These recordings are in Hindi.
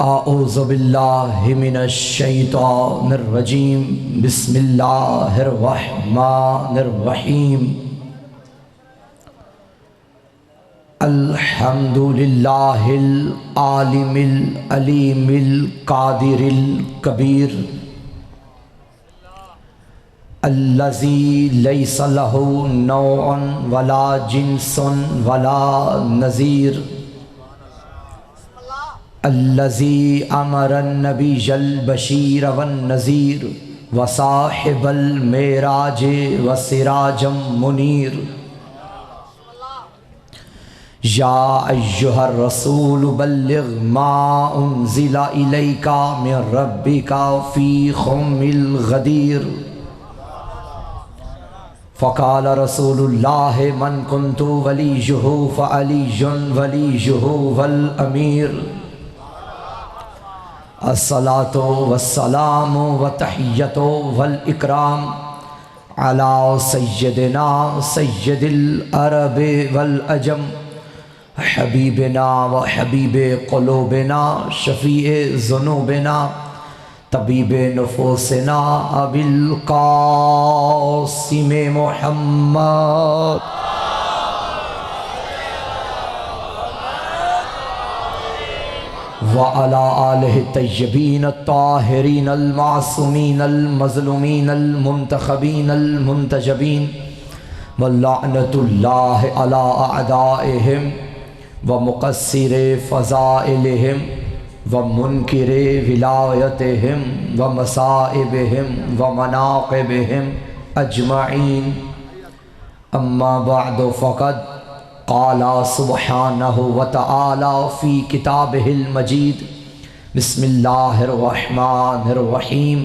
आऊज़ु बिल्लाहि मिनश शैतानिर रजीम बिस्मिल्लाहिर रहमानिर रहीम अल्हम्दुलिल्लाहिल आलिमिल अलीमिल कादिरिल कबीर अल्लज़ी लैसा लहू नौअन वला जिन्सन वला नज़ीर अल्लज़ी अमरन नबीय्यल बशीर वन नज़ीर व साहिबल मेराज व सिराजम मुनीर या अय्युहर रसूल बल्लिग मा उन्ज़िला इलैका मिन रब्बिका फ़ी ख़ुम्मिल गदीर फ़क़ाल रसूलुल्लाह मन कुन्तु वलियुहु फ़अलियुन वलियुहु वल अमीर अस्सलातो वस्सलामु व तहियतो वल इकराम अला सय्यदिना सय्यदिल अरब वल अजम हबीबना व हबीब क़ुलूबिना शफ़ीए ज़ुनूबिना तबीब नुफूसिना अबिल क़ासिम मुहम्मद व अला आलिहि तय्यबीन अत्ताहिरीन अल-मासूमीन अल-मज़लूमीन अल-मुंतखबीन अल-मुंतजबीन व लअनतुल्लाहि अला अअदाइहिम व मुक़स्सिरि फ़ज़ाइलिहिम व मुनकिरि विलायतिहिम व मसाइबिहिम व मनाक़िबिहिम अजमईन अम्मा बअद फ़क़द क़ाला सुब्हानहु व तआला फ़ी किताबिहिल मजीद बिस्मिल्लाहिर रहमानिर रहीम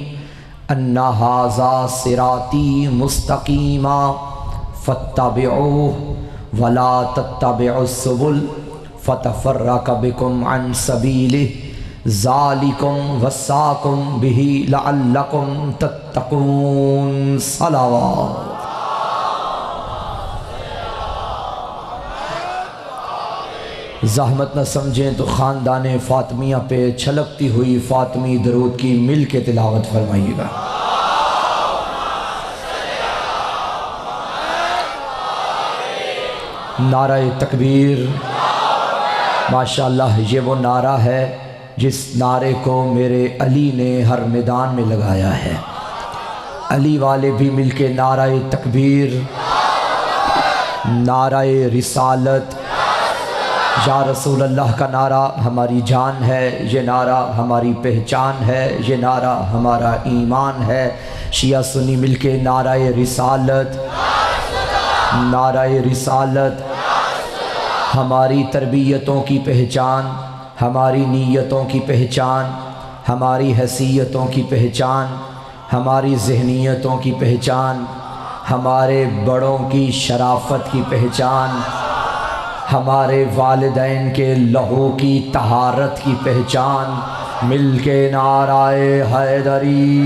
अन्ना हाज़ा सिराती मुस्तक़ीमा फ़त्तबिऊहु वला तत्तबिउस सुबुल फ़तफ़र्रक़ बिकुम अन सबीलिहि ज़ालिकुम वस्साकुम बिही लअल्लकुम तत्तक़ून। सलावत। ज़हमत न समझें तो ख़ानदान फ़ातिमिया पे छलकती हुई फ़ातिमी दरूद की मिल के तिलावत फरमाइएगा। नाराए तकबीर। माशाअल्लाह, ये वो नारा है जिस नारे को मेरे अली ने हर मैदान में लगाया है। अली वाले भी मिलके नाराए तकबीर, नाराए रिसालत, या रसूल अल्लाह का नारा हमारी जान है, ये नारा हमारी पहचान है, ये नारा हमारा ईमान है। शिया सुन्नी मिलके नाराए रिसालत, नाराए रिसालत हमारी तरबियतों की पहचान, हमारी नीयतों की पहचान, हमारी हैसियतों की पहचान, हमारी ज़हनियतों की पहचान, हमारे बड़ों की शराफत की पहचान, हमारे वालिदैन के लहू की तहारत की पहचान। मिलके नाराए हैदरी,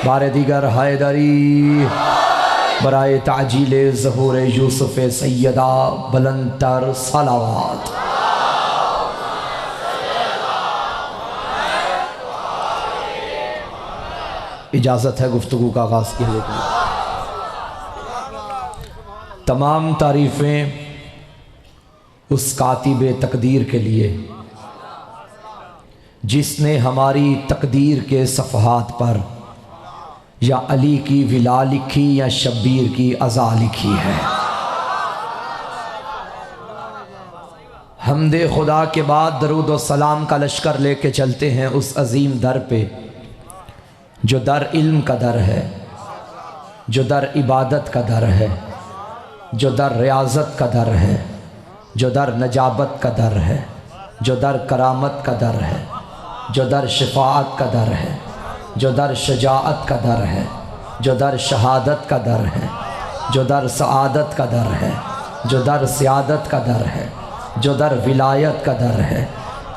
बारे दिगर हैदरी, बराए ताजीले ज़हूर यूसुफ़ सैयदा बुलंदतर सलावत। इजाज़त है गुफ्तगू का आगाज़ के लिए। तमाम तारीफ़ें उस कातिब तकदीर के लिए जिसने हमारी तकदीर के सफ़हात पर या अली की विला लिखी या शब्बीर की अज़ा लिखी है। हमदे खुदा के बाद दरूद व सलाम का लश्कर लेके चलते हैं उस अजीम दर पे जो दर इल्म का दर है, जो दर इबादत का दर है, जो दर रियाजत का दर है, जो दर नजाबत का दर है, जो दर करामत का दर है, जो दर शिफाअत का दर है, जो दर शजाअत का दर है, जो दर शहादत का दर है, जो दर सआदत का दर है, जो दर सियादत का दर है, जो दर विलायत का दर है,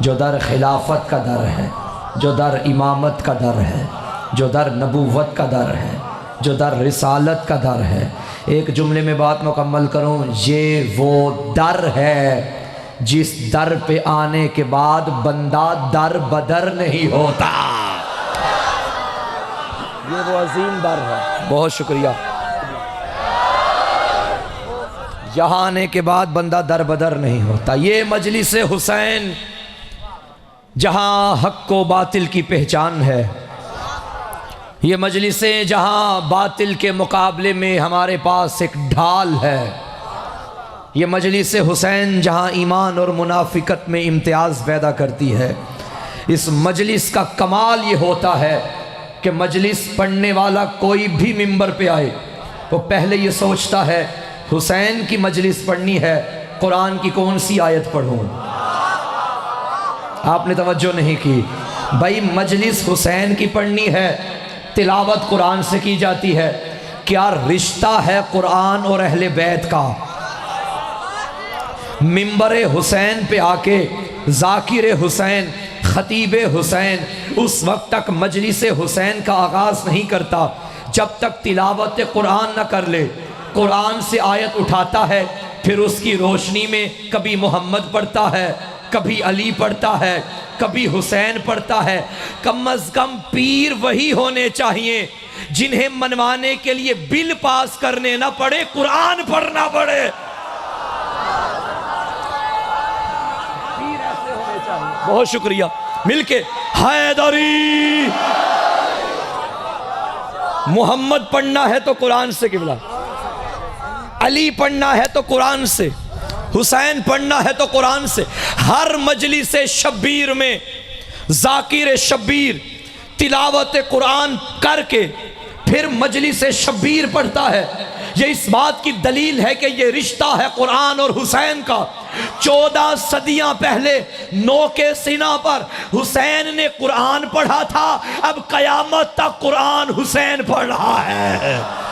जो दर खिलाफत का दर है, जो दर इमामत का दर है, जो दर नबूवत का दर है, जो दर रिसालत का दर है। एक जुमले में बात मुकम्मल करूं, ये वो दर है जिस दर पे आने के बाद बंदा दर बदर नहीं होता। ये वो अजीम दर है। बहुत शुक्रिया। यहाँ आने के बाद बंदा दर बदर नहीं होता। ये मजलिस हुसैन जहाँ हक व बातिल की पहचान है, ये मजलिसें जहाँ बातिल के मुकाबले में हमारे पास एक ढाल है, ये मजलिस हुसैन जहाँ ईमान और मुनाफिकत में इम्तियाज़ पैदा करती है। इस मजलिस का कमाल ये होता है कि मजलिस पढ़ने वाला कोई भी मिंबर पे आए वो पहले ये सोचता है हुसैन की मजलिस पढ़नी है, कुरान की कौन सी आयत पढ़ूं। आपने तवज्जो नहीं की। भाई मजलिस हुसैन की पढ़नी है, तिलावत कुरान से की जाती है। क्या रिश्ता है कुरान और अहले बैत का। मिंबर हुसैन पे आके जाकिर हुसैन, खतीब हुसैन उस वक्त तक मजलिस हुसैन का आगाज़ नहीं करता जब तक तिलावत कुरान न कर ले। कुरान से आयत उठाता है, फिर उसकी रोशनी में कभी मोहम्मद पढ़ता है, कभी अली पढ़ता है, कभी हुसैन पढ़ता है। कम अज कम पीर वही होने चाहिए जिन्हें मनवाने के लिए बिल पास करने ना पड़े, कुरान पढ़ना पड़े। पीर ऐसे होने चाहिए। बहुत शुक्रिया। मिलके हैदरी। मोहम्मद पढ़ना है तो कुरान से किबला, अली पढ़ना है तो कुरान से, हुसैन पढ़ना है तो कुरान से। हर मजलिस शब्बीर में जाकिर शब्बीर तिलावत कुरान करके फिर मजलिस शब्बीर पढ़ता है। ये इस बात की दलील है कि ये रिश्ता है कुरान और हुसैन का। 14 सदियां पहले नौ के सीना पर हुसैन ने कुरान पढ़ा था, अब कयामत तक कुरान हुसैन पढ़ रहा है।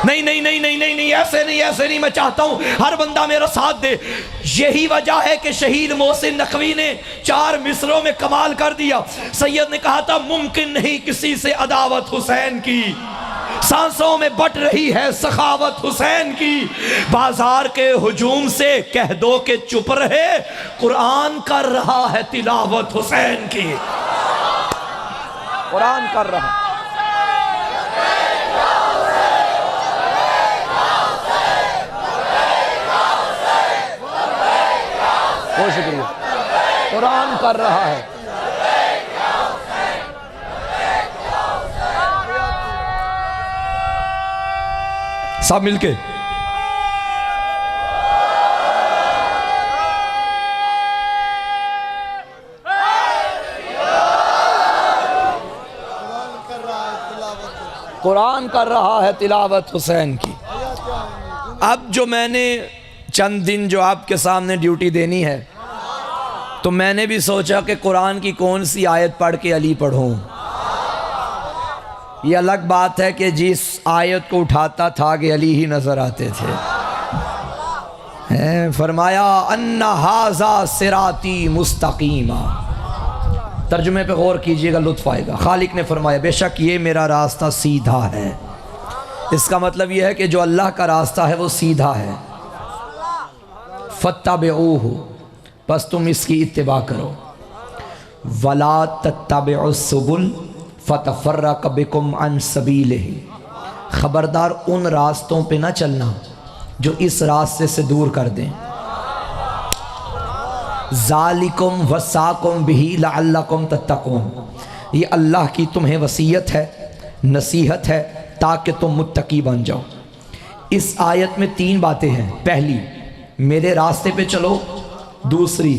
नहीं नहीं नहीं नहीं नहीं नहीं, ऐसे नहीं, ऐसे नहीं। मैं चाहता हूं हर बंदा मेरा साथ दे। यही वजह है कि शहीद मोहसिन नकवी ने 4 मिसरों में कमाल कर दिया। सैयद ने कहा था मुमकिन नहीं किसी से अदावत हुसैन की, सांसों में बट रही है सखावत हुसैन की। बाजार के हुजूम से कह दो कि चुप रहे, कुरान कर रहा है तिलावत हुसैन की। कुरान कर रहा है। बहुत शुक्रिया। कुरान कर रहा है। सब मिलके कुरान कर रहा है तिलावत हुसैन की। अब जो मैंने चंद दिन जो आपके सामने ड्यूटी देनी है, तो मैंने भी सोचा कि कुरान की कौन सी आयत पढ़ के अली पढ़ूं। ये अलग बात है कि जिस आयत को उठाता था कि अली ही नजर आते थे। फरमाया अन्ना हाजा सिराती मुस्तकीमा। तर्जुमे पे गौर कीजिएगा, लुत्फ आएगा। खालिक ने फरमाया बेशक ये मेरा रास्ता सीधा है। इसका मतलब यह है कि जो अल्लाह का रास्ता है वो सीधा है। फत्तबिऊहु, बस तुम इसकी इत्तिबा करो। वला तत्तबिउस सुबुल फतफर्रक बिकुम अन सबीलिही। खबरदार उन रास्तों पे ना चलना जो इस रास्ते से दूर कर दें। ज़ालिकुम वसाकुम बिही लअल्लकुम तत्तकून। ये अल्लाह की तुम्हें वसीयत है, नसीहत है ताकि तुम मुत्तकी बन जाओ। इस आयत में 3 बातें हैं। पहली, मेरे रास्ते पे चलो। दूसरी,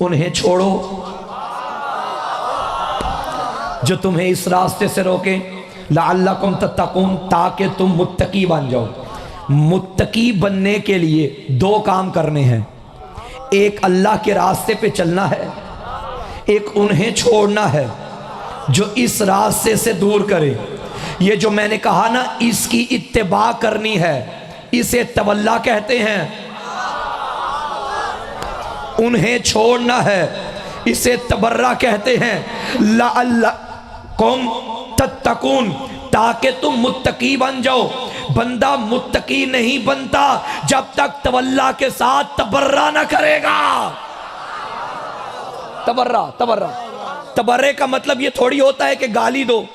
उन्हें छोड़ो जो तुम्हें इस रास्ते से रोके। लअल्लकुम तत्तकून, ताकि तुम मुत्तकी बन जाओ। मुत्तकी बनने के लिए दो काम करने हैं, एक अल्लाह के रास्ते पे चलना है, एक उन्हें छोड़ना है जो इस रास्ते से दूर करे। ये जो मैंने कहा ना, इसकी इत्तिबा करनी है, इसे तवल्ला कहते हैं। उन्हें छोड़ना है, इसे तबर्रा कहते हैं। लअल्लकुम तत्तकून, ताकि तुम मुत्तकी बन जाओ। बंदा मुत्तकी नहीं बनता जब तक तवल्ला के साथ तबर्रा ना करेगा। तबर्रा तबर्रा तबर्रे का मतलब ये थोड़ी होता है कि गाली दो।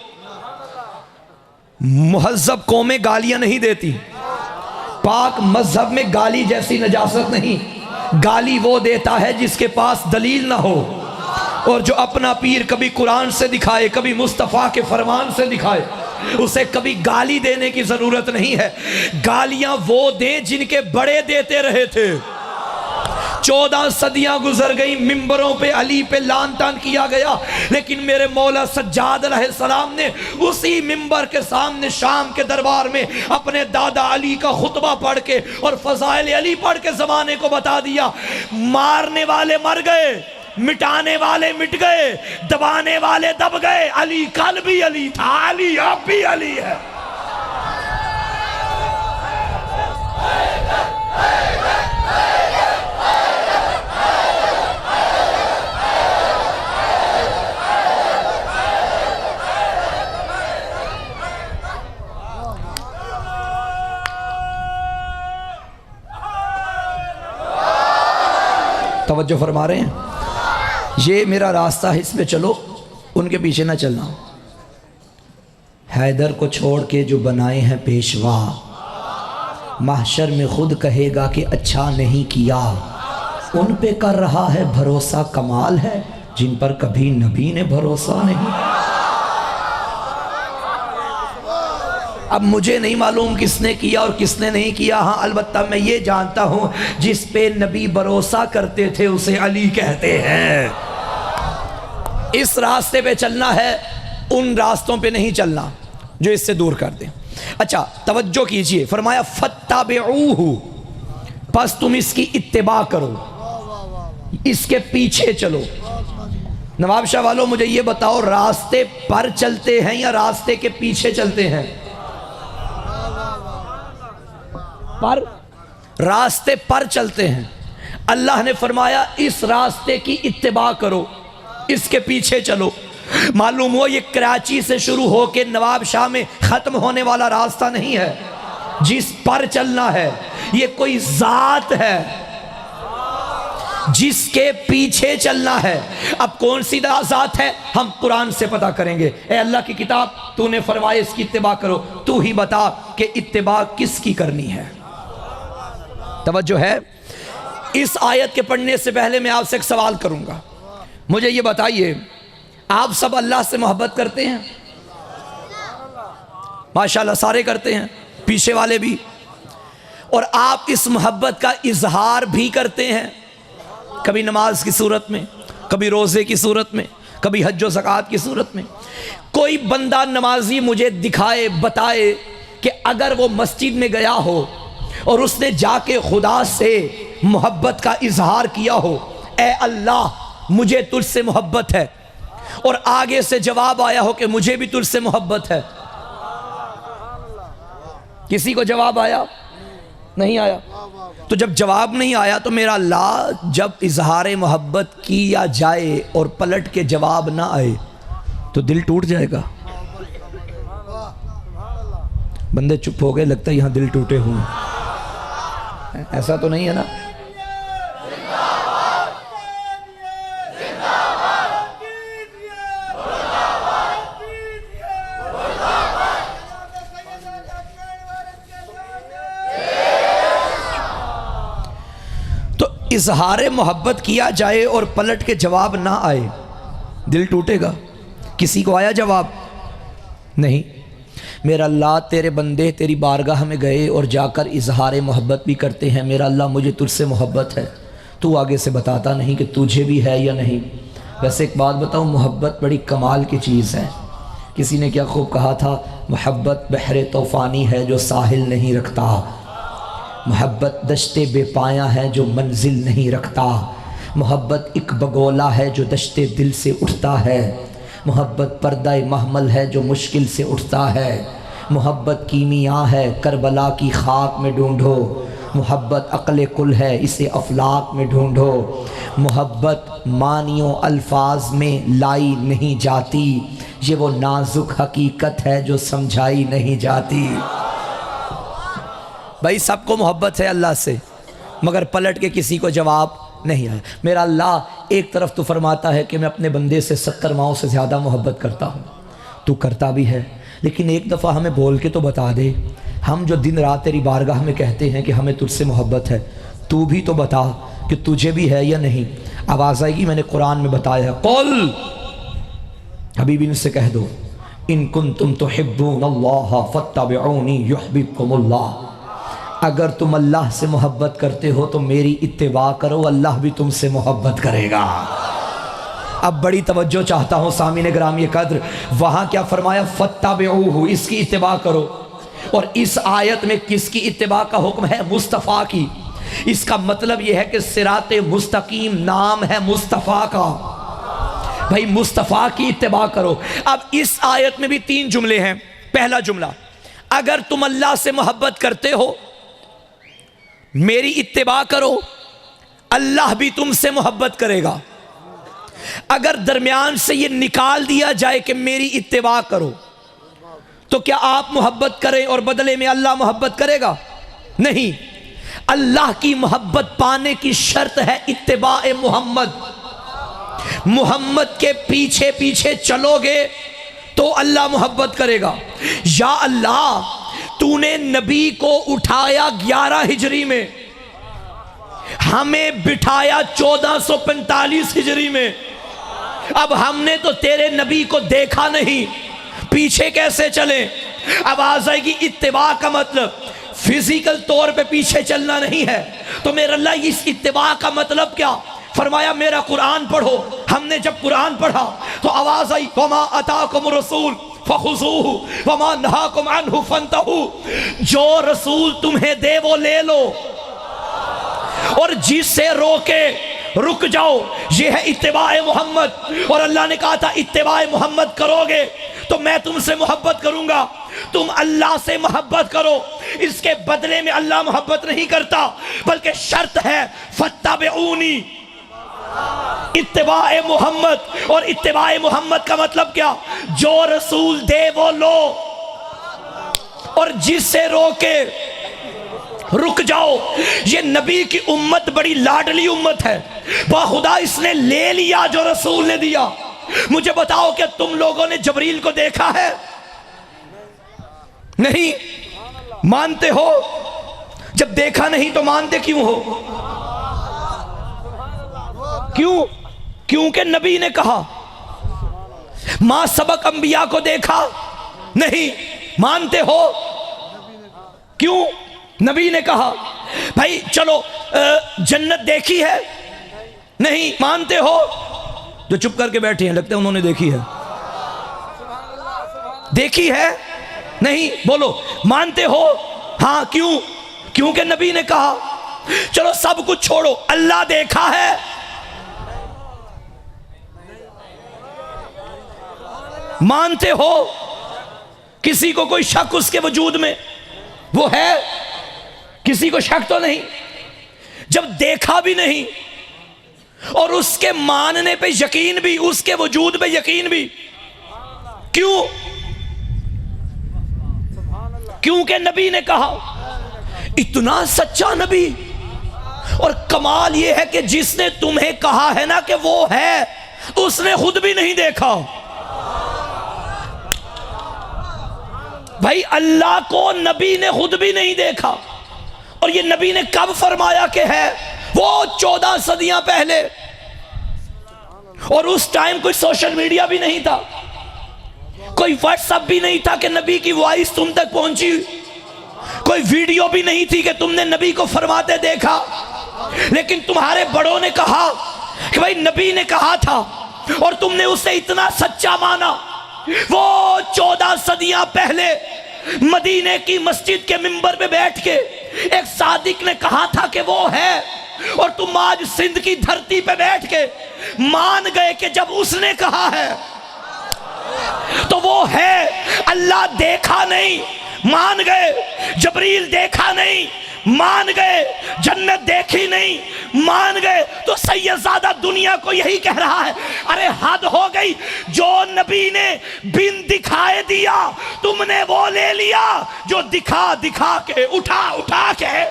मुहज्जब कौमें गालियां नहीं देती, पाक मजहब में गाली जैसी नजासत नहीं। गाली वो देता है जिसके पास दलील ना हो, और जो अपना पीर कभी कुरान से दिखाए, कभी मुस्तफ़ा के फरमान से दिखाए, उसे कभी गाली देने की जरूरत नहीं है। गालियां वो दे जिनके बड़े देते रहे थे। 14 सदियां गुजर गई, मिंबरों पे अली पे लान तान किया गया, लेकिन मेरे मौला सज्जाद अलैहिस्सलाम ने उसी मिंबर के सामने शाम के दरबार में अपने दादा अली का खुतबा पढ़ के और फजाइल अली पढ़ के जमाने को बता दिया, मारने वाले मर गए, मिटाने वाले मिट गए, दबाने वाले दब गए। अली कल भी अली था, अली अब भी अली है। तवज्जो फरमा रहे हैं? ये मेरा रास्ता है, इस पे चलो, उनके पीछे ना चलना। हैदर को छोड़ के जो बनाए हैं पेशवा, महशर में खुद कहेगा कि अच्छा नहीं किया। उन पे कर रहा है भरोसा, कमाल है, जिन पर कभी नबी ने भरोसा नहीं। अब मुझे नहीं मालूम किसने किया और किसने नहीं किया। हाँ, अलबत्ता मैं ये जानता हूँ, जिस पे नबी भरोसा करते थे उसे अली कहते हैं। इस रास्ते पे चलना है, उन रास्तों पे नहीं चलना जो इससे दूर कर दें। अच्छा, तवज्जो कीजिए, फरमाया फत्ताबिऊहु, बस तुम इसकी इत्तिबा करो, इसके पीछे चलो। नवाब शाह वालों, मुझे ये बताओ, रास्ते पर चलते हैं या रास्ते के पीछे चलते हैं? पर रास्ते पर चलते हैं। अल्लाह ने फरमाया इस रास्ते की इत्तिबा करो, इसके पीछे चलो। मालूम हो, ये कराची से शुरू होके नवाब शाह में खत्म होने वाला रास्ता नहीं है जिस पर चलना है। ये कोई जात है जिसके पीछे चलना है। अब कौन सी जात है, हम कुरान से पता करेंगे। ए अल्लाह की किताब, तूने फरमाया इसकी इत्तिबा करो, तू ही बता कि इत्तिबा किसकी करनी है। तवज्जो है? इस आयत के पढ़ने से पहले मैं आपसे एक सवाल करूंगा। मुझे ये बताइए, आप सब अल्लाह से मोहब्बत करते हैं? माशाल्लाह सारे करते हैं, पीछे वाले भी। और आप इस मोहब्बत का इजहार भी करते हैं, कभी नमाज की सूरत में, कभी रोज़े की सूरत में, कभी हज व ज़कात की सूरत में। कोई बंदा नमाजी मुझे दिखाए, बताए कि अगर वो मस्जिद में गया हो और उसने जाके खुदा से मोहब्बत का इजहार किया हो, ए अल्लाह मुझे तुझसे मोहब्बत है, और आगे से जवाब आया हो कि मुझे भी तुझसे मोहब्बत है। किसी को जवाब आया? नहीं आया। तो जब जवाब नहीं आया तो मेरा अल्लाह, जब इजहार मोहब्बत किया जाए और पलट के जवाब ना आए तो दिल टूट जाएगा। बंदे चुप हो गए, लगता है यहां दिल टूटे हुए। ऐसा तो नहीं है ना? तो इजहार मोहब्बत किया जाए और पलट के जवाब ना आए, दिल टूटेगा। किसी को आया जवाब? नहीं। मेरा अल्लाह, तेरे बंदे तेरी बारगाह में गए और जाकर इजहार मोहब्बत भी करते हैं। मेरा अल्लाह मुझे तुझसे मोहब्बत है, तू आगे से बताता नहीं कि तुझे भी है या नहीं। वैसे एक बात बताऊँ, मोहब्बत बड़ी कमाल की चीज़ है। किसी ने क्या खूब कहा था, मोहब्बत बहरे तूफ़ानी है जो साहिल नहीं रखता, मोहब्बत दश्ते बेपाया है जो मंजिल नहीं रखता, मोहब्बत एक बगोला है जो दश्ते दिल से उठता है, मोहब्बत पर्दा महमल है जो मुश्किल से उठता है, मोहब्बत कीमिया है करबला की खाक में ढूंढो, मोहब्बत अक्ल कुल है इसे अफलाक में ढूंढो, मोहब्बत मानियों अल्फाज में लाई नहीं जाती, ये वो नाजुक हकीकत है जो समझाई नहीं जाती। भाई सबको मोहब्बत है अल्लाह से, मगर पलट के किसी को जवाब नहीं आया। मेरा अल्लाह एक तरफ तो फरमाता है कि मैं अपने बंदे से 70 माओं से ज़्यादा मोहब्बत करता हूँ, तू करता भी है, लेकिन एक दफ़ा हमें बोल के तो बता दे। हम जो दिन रात तेरी बारगाह में कहते हैं कि हमें तुझसे मोहब्बत है, तू भी तो बता कि तुझे भी है या नहीं। आवाज़ आएगी, मैंने कुरान में बताया है, क़ुल हबीबी इनसे कह दो, इन कुंतुम तुहिब्बूनल्लाह फत्तबिऊनी युहब्बिबकुमुल्लाह। अगर तुम अल्लाह से मोहब्बत करते हो तो मेरी इत्तिबा करो, अल्लाह भी तुमसे मोहब्बत करेगा। अब बड़ी तवज्जो चाहता हूँ सामीन ग्रामी कद्र, वहाँ क्या फरमाया, फत्तबिऊहु, इसकी इत्तिबा करो। और इस आयत में किसकी इत्तिबा का हुक्म है, मुस्तफ़ा की। इसका मतलब यह है कि सिराते मुस्तकीम नाम है मुस्तफ़ा का, भाई मुस्तफ़ा की इत्तिबा करो। अब इस आयत में भी 3 जुमले हैं। पहला जुमला, अगर तुम अल्लाह से मोहब्बत करते हो मेरी इत्तिबा करो, अल्लाह भी तुमसे मोहब्बत करेगा। अगर दरमियान से ये निकाल दिया जाए कि मेरी इत्तिबा करो, तो क्या आप मोहब्बत करें और बदले में अल्लाह मोहब्बत करेगा? नहीं। अल्लाह की मोहब्बत पाने की शर्त है इत्तिबा मोहम्मद। मोहम्मद के पीछे पीछे चलोगे तो अल्लाह मोहब्बत करेगा। या अल्लाह, तूने नबी को उठाया 11 हिजरी में, हमें बिठाया 1445 हिजरी में। अब हमने तो तेरे नबी को देखा नहीं, पीछे कैसे चले? अब आ जाएगी इत्तिबा का मतलब फिजिकल तौर पे पीछे चलना नहीं है। तो मेरा अल्लाह, इस इत्तिबा का मतलब क्या? फरमाया मेरा कुरान पढ़ो। हमने जब कुरान पढ़ा तो आवाज आई, वमा अताकुम रसूल फखुज़ूहु वमा नहाकुम अन्हु फंतहू। जो रसूल तुम्हें दे वो ले लो, और जिससे रोके रुक जाओ। ये है इत्तिबाए मोहम्मद। और अल्लाह ने कहा था इत्तिबाए मोहम्मद करोगे तो मैं तुमसे मोहब्बत करूंगा। तुम अल्लाह से मोहब्बत करो, इसके बदले में अल्लाह मोहब्बत नहीं करता, बल्कि शर्त है फत्तबिऊनी, इत्तिबाए मोहम्मद। और इत्तिबाए मोहम्मद का मतलब क्या? जो रसूल दे वो लो, और जिससे रोके रुक जाओ। ये नबी की उम्मत बड़ी लाडली उम्मत है, बाखुदा इसने ले लिया जो रसूल ने दिया। मुझे बताओ कि तुम लोगों ने जबरील को देखा है? नहीं। मानते हो? जब देखा नहीं तो मानते क्यों हो? क्यों? क्योंकि नबी ने कहा। मां सबक अंबिया को देखा? नहीं। मानते हो? क्यों? नबी ने कहा। भाई चलो जन्नत देखी है? नहीं। मानते हो? जो चुप करके बैठे हैं लगता है उन्होंने देखी है। देखी है? नहीं। बोलो मानते हो? हाँ। क्यों? क्योंकि नबी ने कहा। चलो सब कुछ छोड़ो, अल्लाह देखा है? मानते हो? किसी को कोई शक उसके वजूद में? वो है? किसी को शक तो नहीं। जब देखा भी नहीं और उसके मानने पे यकीन भी, उसके वजूद पे यकीन भी, क्यों? क्योंकि नबी ने कहा। इतना सच्चा नबी। और कमाल यह है कि जिसने तुम्हें कहा है ना कि वो है, उसने खुद भी नहीं देखा। भाई अल्लाह को नबी ने खुद भी नहीं देखा। और ये नबी ने कब फरमाया कि है? वो 14 सदियां पहले। और उस टाइम कोई सोशल मीडिया भी नहीं था, कोई व्हाट्सएप भी नहीं था कि नबी की वॉइस तुम तक पहुंची, कोई वीडियो भी नहीं थी कि तुमने नबी को फरमाते देखा। लेकिन तुम्हारे बड़ों ने कहा कि भाई नबी ने कहा था, और तुमने उसे इतना सच्चा माना वो 14 सदियां पहले मदीने की मस्जिद के मिंबर पे बैठ के एक सादिक ने कहा था कि वो है, और तुम आज सिंध की धरती पे बैठ के मान गए कि जब उसने कहा है तो वो है। अल्लाह देखा नहीं, मान गए। जबरील देखा नहीं, मान गए। जन्नत देखी नहीं, मान गए। तो सैयदजादा दुनिया को यही कह रहा है, अरे हद हो गई। जो नबी ने बिन दिखाए दिया, तुमने वो ले लिया जो दिखा दिखा के, उठा उठा के।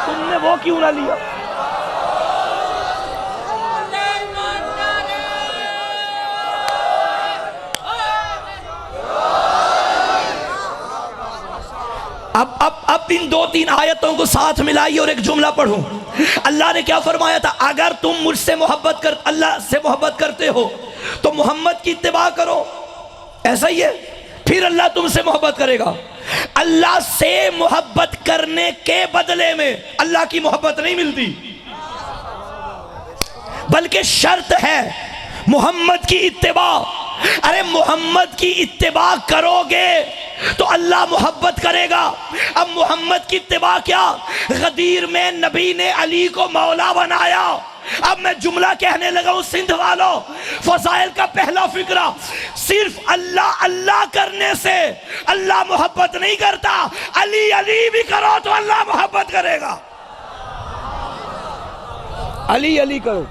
तुमने वो क्यों ना लिया? अब इन 2-3 आयतों को साथ मिलाइए और एक जुमला पढ़ूं। अल्लाह ने क्या फरमाया था? अगर तुम मुझसे मोहब्बत कर, अल्लाह से मोहब्बत करते हो तो मोहम्मद की इत्तिबा करो। ऐसा ही है, फिर अल्लाह तुमसे मोहब्बत करेगा। अल्लाह से मोहब्बत करने के बदले में अल्लाह की मोहब्बत नहीं मिलती, बल्कि शर्त है मोहम्मद की इत्तिबा। अरे मोहम्मद की इत्तिबा करोगे तो अल्लाह मोहब्बत करेगा। अब मोहम्मद की इत्तिबा क्या? गदीर में नबी ने अली को मौला बनाया। अब मैं जुमला कहने लगा हूं सिंध वालों, फजाइल का पहला फिक्रा, सिर्फ अल्लाह अल्लाह करने से अल्लाह मोहब्बत नहीं करता। अली अली भी करो तो अल्लाह मोहब्बत करेगा। अली अली करो,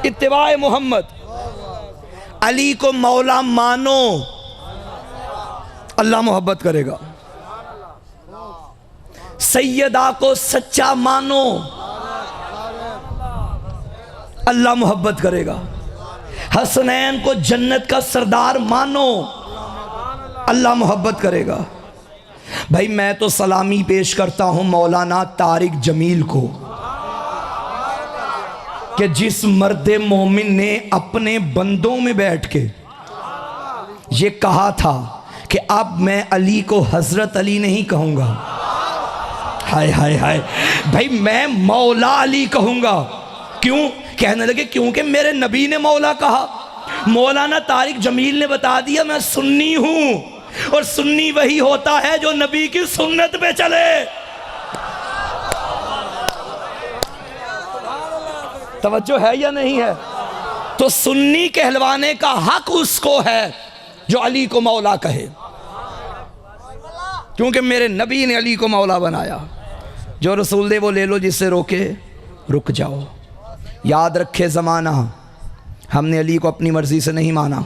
इत्तिबाए मोहम्मद। अली को मौला मानो, अल्लाह मोहब्बत करेगा। सैयदा को सच्चा मानो, अल्लाह मोहब्बत करेगा। हसनैन को जन्नत का सरदार मानो, अल्लाह मोहब्बत करेगा। भाई मैं तो सलामी पेश करता हूं मौलाना तारिक जमील को कि जिस मर्द मोमिन ने अपने बंदों में बैठ के ये कहा था कि अब मैं अली को हजरत अली नहीं कहूंगा। हाय हाय हाय, भाई मैं मौला अली कहूंगा। क्यों? कहने लगे क्योंकि मेरे नबी ने मौला कहा। मौलाना तारिक जमील ने बता दिया मैं सुन्नी हूं, और सुन्नी वही होता है जो नबी की सुन्नत पे चले। तवज्जो है या नहीं है? तो सुन्नी कहलवाने का हक उसको है जो अली को मौला कहे, क्योंकि मेरे नबी ने अली को मौला बनाया। जो रसूल दे वो ले लो, जिससे रोके रुक जाओ। याद रखे ज़माना, हमने अली को अपनी मर्जी से नहीं माना।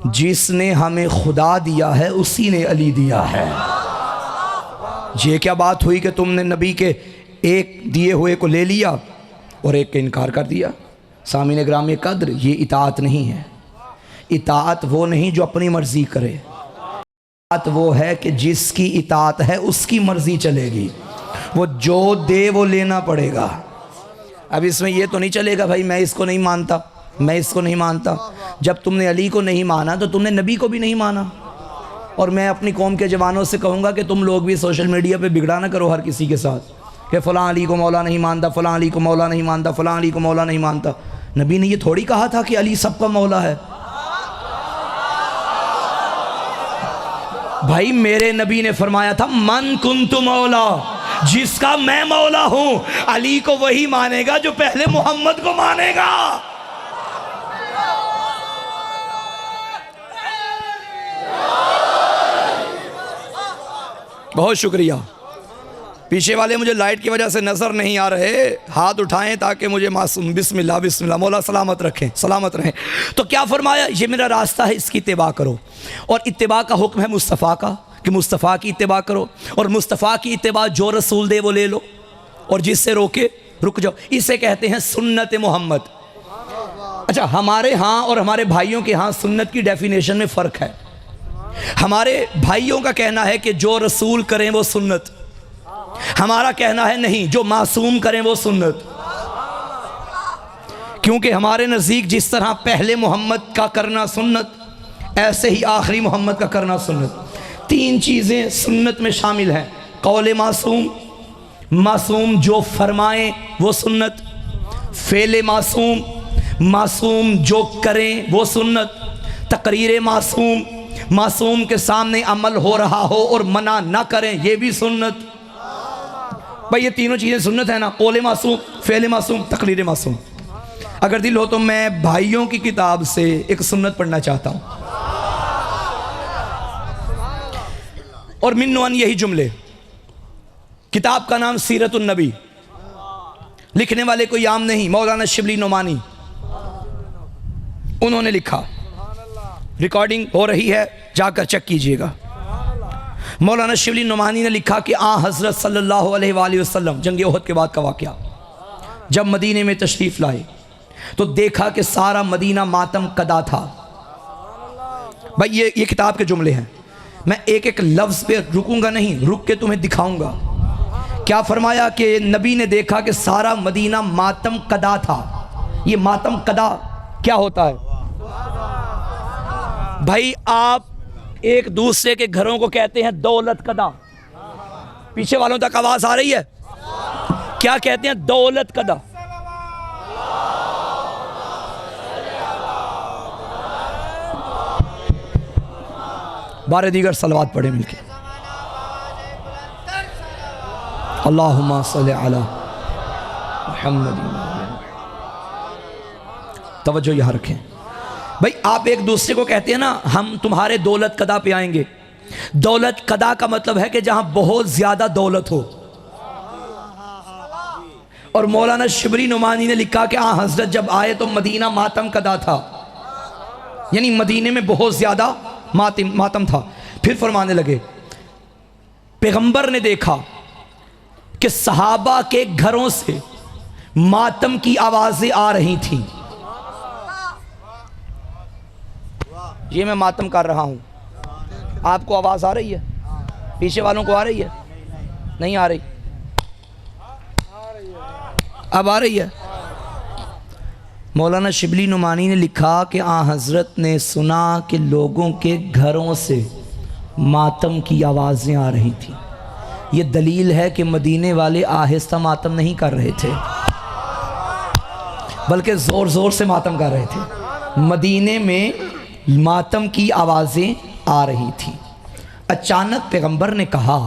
जिसने हमें खुदा दिया है उसी ने अली दिया है। ये क्या बात हुई कि तुमने नबी के एक दिए हुए को ले लिया और एक का इनकार कर दिया? सामीन ग्राम कद्र, ये इताअत नहीं है। इताअत वो नहीं जो अपनी मर्जी करे, इताअत वो है कि जिसकी इताअत है उसकी मर्जी चलेगी। वो जो दे वो लेना पड़ेगा। अब इसमें ये तो नहीं चलेगा भाई मैं इसको नहीं मानता, मैं इसको नहीं मानता। जब तुमने अली को नहीं माना तो तुमने नबी को भी नहीं माना। और मैं अपनी कौम के जवानों से कहूँगा कि तुम लोग भी सोशल मीडिया पे बिगड़ा ना करो हर किसी के साथ कि फ़लाँ अली को मौला नहीं मानता, फ़लाँ अली को मौला नहीं मानता, फ़लाँ अली को मौला नहीं मानता। नबी ने ये थोड़ी कहा था कि अली सबका मौला है। भाई मेरे नबी ने फरमाया था मन कुन्तु मौला, जिसका मैं मौला हूं। अली को वही मानेगा जो पहले मोहम्मद को मानेगा। बहुत शुक्रिया। पीछे वाले मुझे लाइट की वजह से नजर नहीं आ रहे, हाथ उठाएं ताकि मुझे मासूम। बिस्मिल्लाह बिस्मिल्लाह, मौला सलामत रखें, सलामत रहें। तो क्या फरमाया? ये मेरा रास्ता है, इसकी इत्तिबा करो। और इत्तिबा का हुक्म है मुस्तफ़ा का कि मुस्तफ़ा की इत्तिबा करो। और मुस्तफ़ा की इत्तिबा जो रसूल दे वो ले लो, और जिससे रोके रुक जाओ। इसे कहते हैं सुन्नत मोहम्मद। अच्छा, हमारे यहाँ और हमारे भाइयों के यहाँ सुन्नत की डेफिनेशन में फ़र्क है। हमारे भाइयों का कहना है कि जो रसूल करें वो सुन्नत, हमारा कहना है नहीं, जो मासूम करें वो सुन्नत। क्योंकि हमारे नज़दीक जिस तरह पहले मोहम्मद का करना सुन्नत, ऐसे ही आखिरी मोहम्मद का करना सुन्नत। 3 चीज़ें सुन्नत में शामिल हैं। कौले मासूम, मासूम जो फरमाए वो सुन्नत। फेले मासूम, मासूम जो करें वो सुन्नत, तकरीर मासूम, मासूम के सामने अमल हो रहा हो और मना ना करें ये भी सुन्नत। भाई ये तीनों चीज़ें सुन्नत है ना, कौले मासूम, फ़ेले मासूम, तकरीर मासूम। अगर दिल हो तो मैं भाइयों की किताब से एक सुन्नत पढ़ना चाहता हूँ, और मिन्नुअन यही जुमले। किताब का नाम सीरतुन नबी, लिखने वाले कोई आम नहीं, मौलाना शिबली नोमानी उन्होंने लिखा। रिकॉर्डिंग हो रही है, जाकर चेक कीजिएगा। मौलाना शिबली नोमानी ने लिखा कि हज़रत सल्लल्लाहु अलैहि वसल्लम जंग ओहद के बाद का वाक़या, जब मदीने में तशरीफ़ लाए तो देखा कि सारा मदीना मातम कदा था। भाई ये किताब के जुमले हैं, मैं एक एक लफ्ज़ पे रुकूंगा नहीं, रुक के तुम्हें दिखाऊंगा। क्या फरमाया कि नबी ने देखा कि सारा मदीना मातम कदा था। ये मातम कदा क्या होता है? भाई आप एक दूसरे के घरों को कहते हैं दौलत कदा। पीछे वालों तक आवाज आ रही है? क्या कहते हैं? दौलत कदा। बारह दीगर सलवात पढ़े मिलके। अल्लाहुम्मा सल्ली अला मुहम्मद। तवज्जो यहाँ रखें भाई, आप एक दूसरे को कहते हैं ना हम तुम्हारे दौलत कदा पे आएंगे। दौलत कदा का मतलब है कि जहां बहुत ज्यादा दौलत हो। और मौलाना शिबली नुमानी ने लिखा कि हजरत जब आए तो मदीना मातम कदा था, यानी मदीने में बहुत ज्यादा मातम था। फिर फरमाने लगे पैगंबर ने देखा कि सहाबा के घरों से मातम की आवाजें आ रही थीं। ये मैं मातम कर रहा हूं, आपको आवाज आ रही है? पीछे वालों को आ रही है? नहीं आ रही? अब आ रही है? मौलाना शिबली नुमानी ने लिखा कि हज़रत ने सुना कि लोगों के घरों से मातम की आवाज़ें आ रही थी। ये दलील है कि मदीने वाले आहिस्ता मातम नहीं कर रहे थे, बल्कि ज़ोर ज़ोर से मातम कर रहे थे। मदीने में मातम की आवाज़ें आ रही थी। अचानक पैगंबर ने कहा,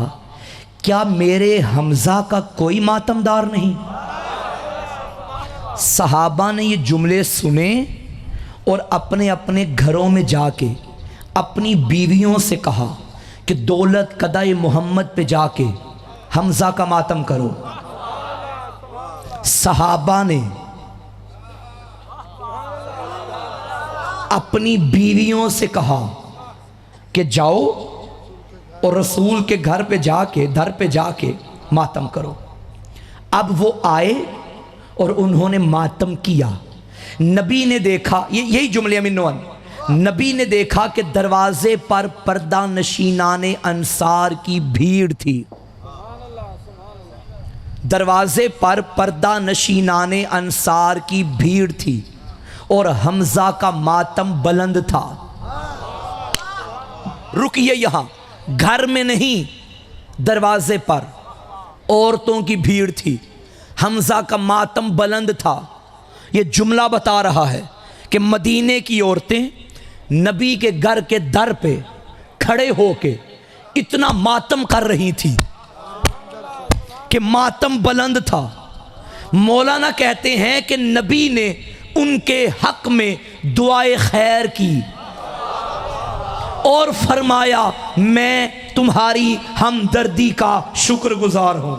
क्या मेरे हमज़ा का कोई मातमदार नहीं? सहाबा ने ये जुमले सुने और अपने अपने घरों में जाके अपनी बीवियों से कहा कि दौलत कदाए मोहम्मद पे जाके हमज़ा का मातम करो। सहाबा ने अपनी बीवियों से कहा कि जाओ और रसूल के घर पे जाके मातम करो। अब वो आए और उन्होंने मातम किया। नबी ने देखा, यही जुमले मिन्नुअन, नबी ने देखा कि दरवाजे पर पर्दा नशीनाने अंसार की भीड़ थी। दरवाजे पर पर्दा नशीनाने अंसार की भीड़ थी और हमजा का मातम बुलंद था। रुकिए, यहां घर में नहीं, दरवाजे पर औरतों की भीड़ थी, हमजा का मातम बुलंद था। यह जुमला बता रहा है कि मदीने की औरतें नबी के घर के दर पे खड़े होके इतना मातम कर रही थी कि मातम बुलंद था। मौलाना कहते हैं कि नबी ने उनके हक में दुआए खैर की और फरमाया, मैं तुम्हारी हमदर्दी का शुक्रगुजार हूं।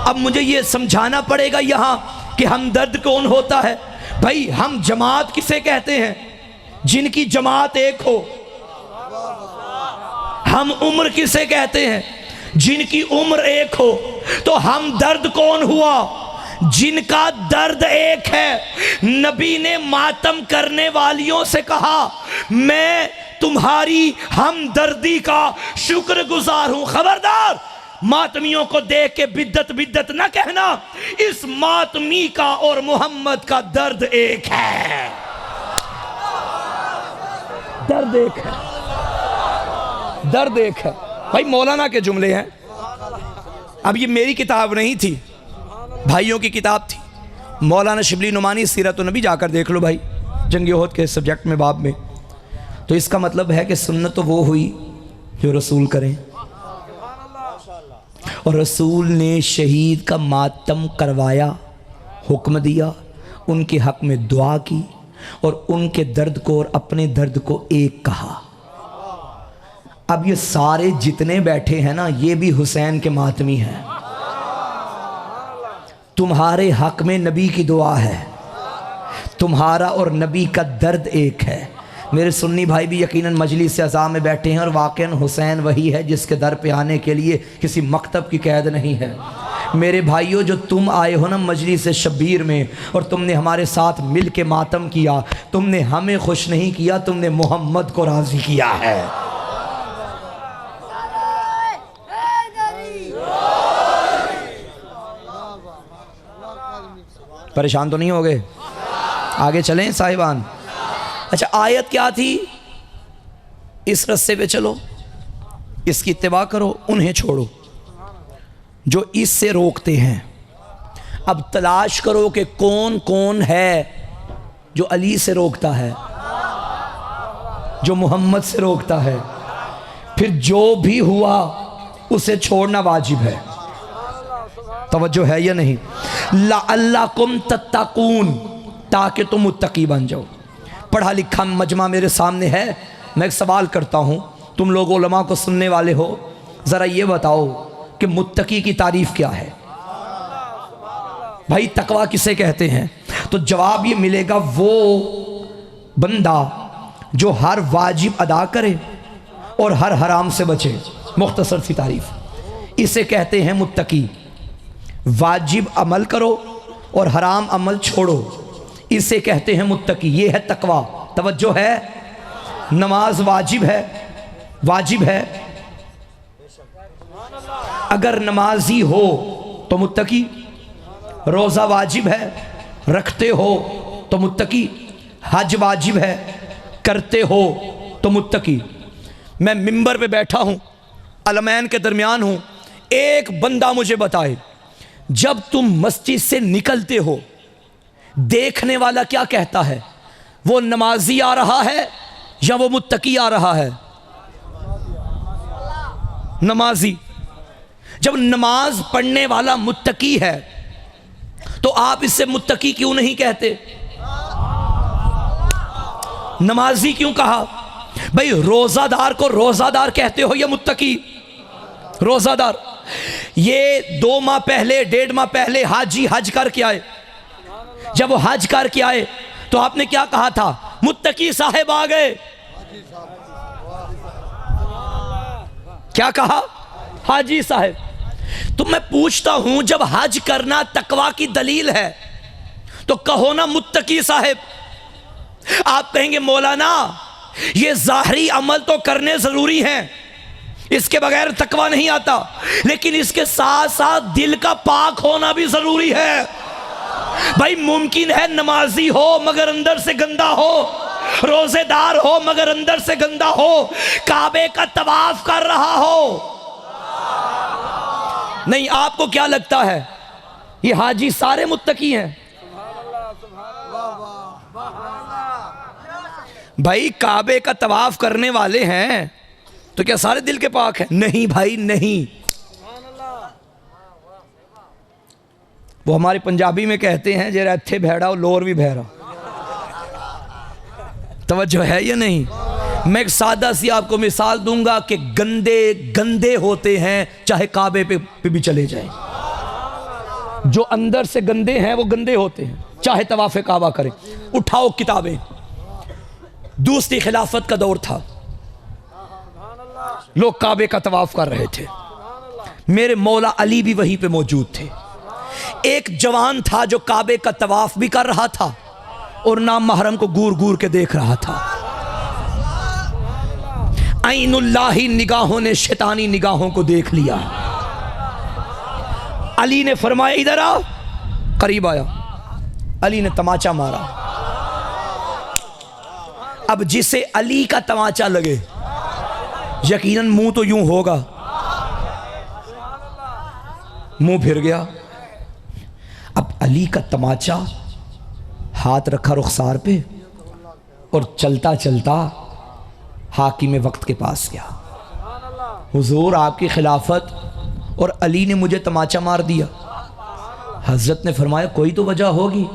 अब मुझे यह समझाना पड़ेगा यहां कि हमदर्द कौन होता है। भाई, हम जमात किसे कहते हैं? जिनकी जमात एक हो। हम उम्र किसे कहते हैं? जिनकी उम्र एक हो। तो हम दर्द कौन हुआ? जिनका दर्द एक है। नबी ने मातम करने वालियों से कहा, मैं तुम्हारी हमदर्दी का शुक्रगुजार हूं। खबरदार, मातमियों को देख के बिद्दत बिद्दत ना कहना। इस मातमी का और मोहम्मद का दर्द एक है। दर्द एक है, दर्द एक है। भाई, मौलाना के जुमले हैं। अब ये मेरी किताब नहीं थी, भाइयों की किताब थी। मौलाना शिबली नुमानी सीरत नबी जाकर देख लो भाई, जंग ओहद के सब्जेक्ट में, बाब में। तो इसका मतलब है कि सुन्नत तो वो हुई जो रसूल करें, और रसूल ने शहीद का मातम करवाया, हुक्म दिया, उनके हक में दुआ की, और उनके दर्द को और अपने दर्द को एक कहा। अब ये सारे जितने बैठे हैं ना, ये भी हुसैन के मातमी हैं। तुम्हारे हक में नबी की दुआ है, तुम्हारा और नबी का दर्द एक है। मेरे सुन्नी भाई भी यकीनन मजलिस अज़ा में बैठे हैं, और वाक़ई हुसैन वही है जिसके दर पे आने के लिए किसी मकतब की कैद नहीं है। मेरे भाइयों, जो तुम आए हो ना मजलिस शब्बीर में, और तुमने हमारे साथ मिल के मातम किया, तुमने हमें खुश नहीं किया, तुमने मोहम्मद को राज़ी किया है। परेशान तो नहीं हो गए? आगे चलें साहिबान। अच्छा, आयत क्या थी? इस रस्ते पे चलो, इसकी इत्तिबा करो, उन्हें छोड़ो जो इससे रोकते हैं। अब तलाश करो कि कौन कौन है जो अली से रोकता है, जो मोहम्मद से रोकता है। फिर जो भी हुआ उसे छोड़ना वाजिब है। तवज्जो है या नहीं? लअल्लकुम तत्तकून, ताकि तुम मुत्तकी बन जाओ। पढ़ा लिखा मजमा मेरे सामने है। मैं एक सवाल करता हूँ, तुम लोग उलमा को सुनने वाले हो, ज़रा ये बताओ कि मुत्तकी की तारीफ़ क्या है भाई? तकवा किसे कहते हैं? तो जवाब ये मिलेगा, वो बंदा जो हर वाजिब अदा करे और हर हराम से बचे। मुख्तसर सी तारीफ़, इसे कहते हैं मुत्तकी। वाजिब अमल करो और हराम अमल छोड़ो, इसे कहते हैं मुत्तकी। ये है तकवा। तवज्जो है? नमाज वाजिब है, वाजिब है। अगर नमाजी हो तो मुत्तकी। रोज़ा वाजिब है, रखते हो तो मुत्तकी। हज वाजिब है, करते हो तो मुत्तकी। मैं मिंबर पे बैठा हूँ, अलमैन के दरमियान हूँ, एक बंदा मुझे बताए, जब तुम मस्जिद से निकलते हो देखने वाला क्या कहता है? वो नमाजी आ रहा है या वो मुत्तकी आ रहा है? नमाजी। जब नमाज पढ़ने वाला मुत्तकी है तो आप इससे मुत्तकी क्यों नहीं कहते? नमाजी क्यों कहा? भाई रोजादार को रोजादार कहते हो या मुत्तकी? रोजादार। ये 2 माह पहले, 1.5 माह पहले हाजी हज करके आए। जब वो हज करके आए तो आपने क्या कहा था? मुत्तकी साहब आ गए। क्या कहा? हाजी साहब। तो मैं पूछता हूं, जब हज करना तकवा की दलील है तो कहो ना मुत्तकी साहब। आप कहेंगे मौलाना ये ज़ाहरी अमल तो करने जरूरी हैं, इसके बगैर तकवा नहीं आता, लेकिन इसके साथ साथ दिल का पाक होना भी जरूरी है। भाई मुमकिन है नमाजी हो मगर अंदर से गंदा हो, रोजेदार हो मगर अंदर से गंदा हो, काबे का तवाफ कर रहा हो। नहीं, आपको क्या लगता है ये हाजी सारे मुत्तकी हैं? भाई काबे का तवाफ करने वाले हैं तो क्या सारे दिल के पाक हैं? नहीं भाई नहीं। वो हमारे पंजाबी में कहते हैं, जरा इत्थे भैड़ा और लोर भी बहरा। तवज्जो है या नहीं? मैं एक सादा सी आपको मिसाल दूंगा कि गंदे गंदे होते हैं चाहे काबे पे भी चले जाएं। जो अंदर से गंदे हैं वो गंदे होते हैं चाहे तवाफ़े काबा करें। उठाओ किताबें, दूसरी खिलाफत का दौर था, लोग काबे का तवाफ कर रहे थे। मेरे मौला अली भी वहीं पे मौजूद थे। एक जवान था जो काबे का तवाफ भी कर रहा था और नाम महरम को घूर घूर के देख रहा था। ऐनुल्लाही निगाहों ने शैतानी निगाहों को देख लिया। अली ने फरमाया इधर आ, करीब आया। अली ने तमाचा मारा। अब जिसे अली का तमाचा लगे यकीनन मुंह तो यूं होगा, मुंह फिर गया। अब अली का तमाचा, हाथ रखा रुखसार पे और चलता चलता हाकिम वक्त के पास गया। हुजूर आपकी खिलाफत और अली ने मुझे तमाचा मार दिया। हज़रत ने फरमाया कोई तो वजह होगी।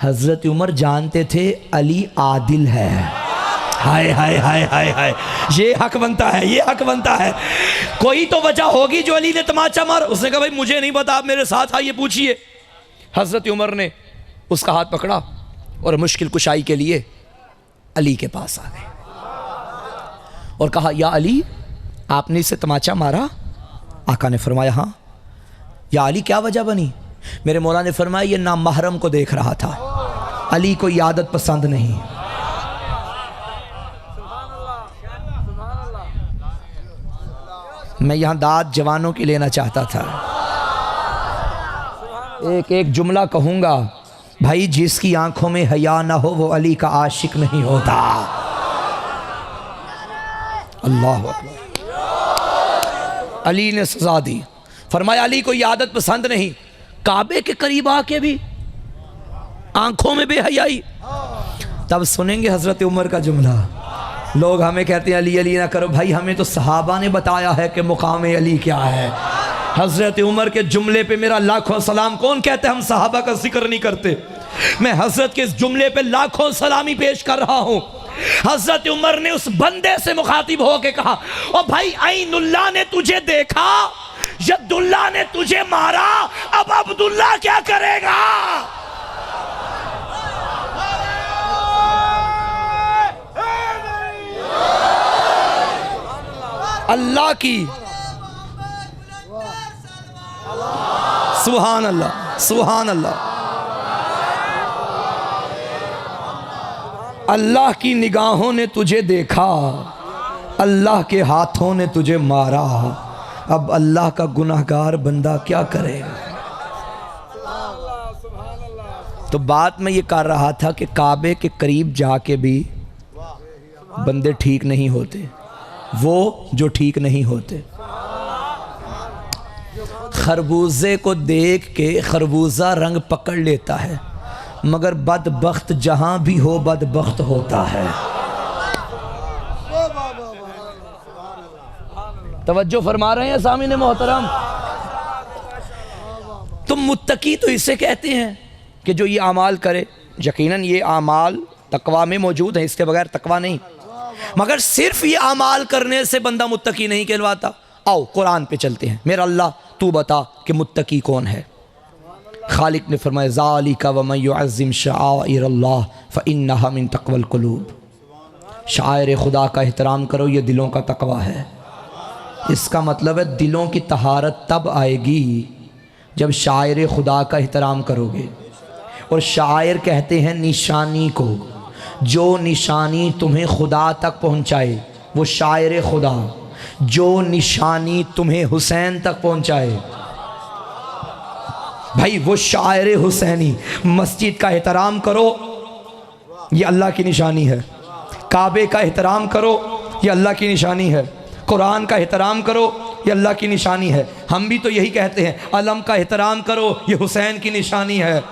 हज़रत उमर जानते थे अली आदिल है। हाय हाय हाय हाय हाय, ये हक बनता है, ये हक बनता है। कोई तो वजह होगी जो अली ने तमाचा मारा। उसने कहा भाई मुझे नहीं पता, आप मेरे साथ आइए पूछिए। हज़रत उमर ने उसका हाथ पकड़ा और मुश्किल कुशाई के लिए अली के पास आ गए और कहा या अली, आपने इसे तमाचा मारा? आका ने फरमाया हाँ। या अली क्या वजह बनी? मेरे मौला ने फरमाया ये नामहरम को देख रहा था। अली को ये आदत पसंद नहीं। मैं यहां दाद जवानों की लेना चाहता था। एक एक जुमला कहूंगा, भाई जिसकी आंखों में हया ना हो वो अली का आशिक नहीं होता। अल्लाह अकबर। अली ने सजा दी, फरमाया अली को ये आदत पसंद नहीं। काबे के करीब आके भी आंखों में बेहयाई। तब सुनेंगे हजरत उमर का जुमला। लोग हमें कहते हैं अली अली ना करो, भाई हमें तो सहाबा ने बताया है कि मुकाम अली क्या है। हजरत उमर के जुमले पे मेरा लाखों सलाम। कौन कहते हैं हम सहाबा का जिक्र नहीं करते? मैं हजरत के इस जुमले पे लाखों सलामी पेश कर रहा हूं। हजरत उमर ने उस बंदे से मुखातिब होकर कहा, ओ भाई आइनुल्लाह ने तुझे देखा, यद्दुल्लाह ने तुझे मारा, अब अब्दुल्लाह क्या करेगा? अल्लाह की सुभान अल्लाह, सुभान अल्लाह। अल्लाह की निगाहों ने तुझे देखा, अल्लाह के हाथों ने तुझे मारा, अब अल्लाह का गुनाहगार बंदा क्या करेगा? तो बात मैं ये कर रहा था कि काबे के करीब जाके भी बंदे ठीक नहीं होते, वो जो ठीक नहीं होते। खरबूजे को देख के खरबूजा रंग पकड़ लेता है, मगर बदबख्त जहां भी हो बदबख्त होता है। तवज्जो फरमा रहे हैं सामीने मोहतरम? तो मुत्तकी तो इसे कहते हैं कि जो ये आमाल करे। यकीनन ये आमाल तकवा में मौजूद है, इसके बगैर तकवा नहीं। मगर सिर्फ ये आमाल करने से बंदा मुत्तकी नहीं कहलवाता। आओ कुरान पे चलते हैं। मेरा अल्लाह तू बता कि मुत्तकी कौन है? खालिक ने फरमाया ज़ालिका वमन युअज़्ज़िम शआइरल्लाह फ़इन्नहा मिन तक़वल क़ुलूब। शायर खुदा का एहतराम करो, ये दिलों का तकवा है। इसका मतलब है दिलों की तहारत तब आएगी जब शायर खुदा का एहतराम करोगे। और शायर कहते हैं निशानी को, जो निशानी तुम्हें खुदा तक पहुँचाए वो शायर खुदा। जो निशानी तुम्हें हुसैन तक पहुँचाए भाई वो शायर हुसैनी। मस्जिद का एहतराम करो, ये अल्लाह की निशानी है। काबे का एहतराम करो, ये अल्लाह की निशानी है। कुरान का एहतराम करो, ये अल्लाह की निशानी है। हम भी तो यही कहते हैं, अलम का एहतराम करो, ये हुसैन की निशानी है।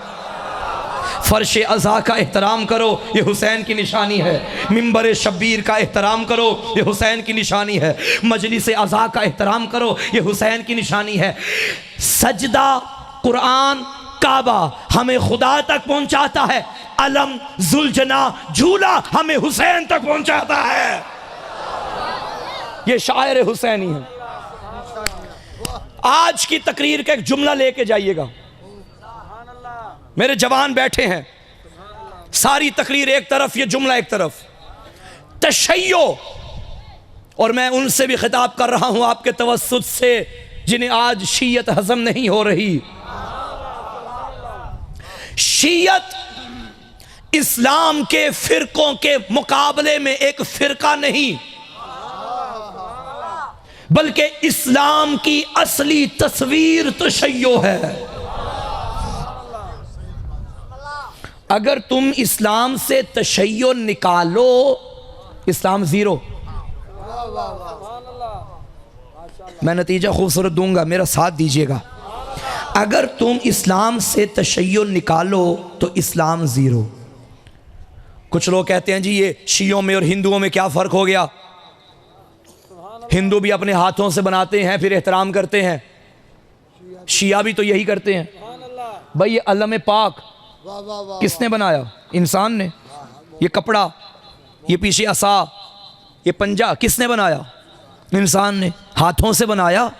फर्श अज़ा का एहतराम करो, ये हुसैन की निशानी है। मिंबर शब्बीर का एहतराम करो, ये हुसैन की निशानी है। मजलिस अज़ा का एहतराम करो, ये हुसैन की निशानी है। सजदा, कुरान, काबा हमें खुदा तक पहुंचाता है। अलम, जुलजना, झूला हमें हुसैन तक पहुंचाता है। ये शायर हुसैनी है। आज की तकरीर का एक जुमला लेके जाइएगा। मेरे जवान बैठे हैं, सारी तकरीर एक तरफ, ये जुमला एक तरफ। तशय्यो, और मैं उनसे भी खिताब कर रहा हूं आपके तवस्सुत से जिन्हें आज शीयत हजम नहीं हो रही। शीयत इस्लाम के फिरकों के मुकाबले में एक फिरका नहीं, बल्कि इस्लाम की असली तस्वीर तशय्यो है। अगर तुम इस्लाम से तशय्यो निकालो, इस्लाम ज़ीरो। मैं नतीजा खूबसूरत दूंगा, मेरा साथ दीजिएगा। अगर तुम इस्लाम से तशय्यो निकालो तो इस्लाम ज़ीरो। कुछ लोग कहते हैं जी ये शियों में और हिंदुओं में क्या फ़र्क हो गया, हिंदू भी अपने हाथों से बनाते हैं फिर एहतराम करते हैं, शिया भी तो यही करते हैं। भाई ये अलम पाक किसने बनाया? इंसान ने। ये कपड़ा, ये पीछे असा, ये पंजा किसने बनाया? इंसान ने। हाथों से बनाया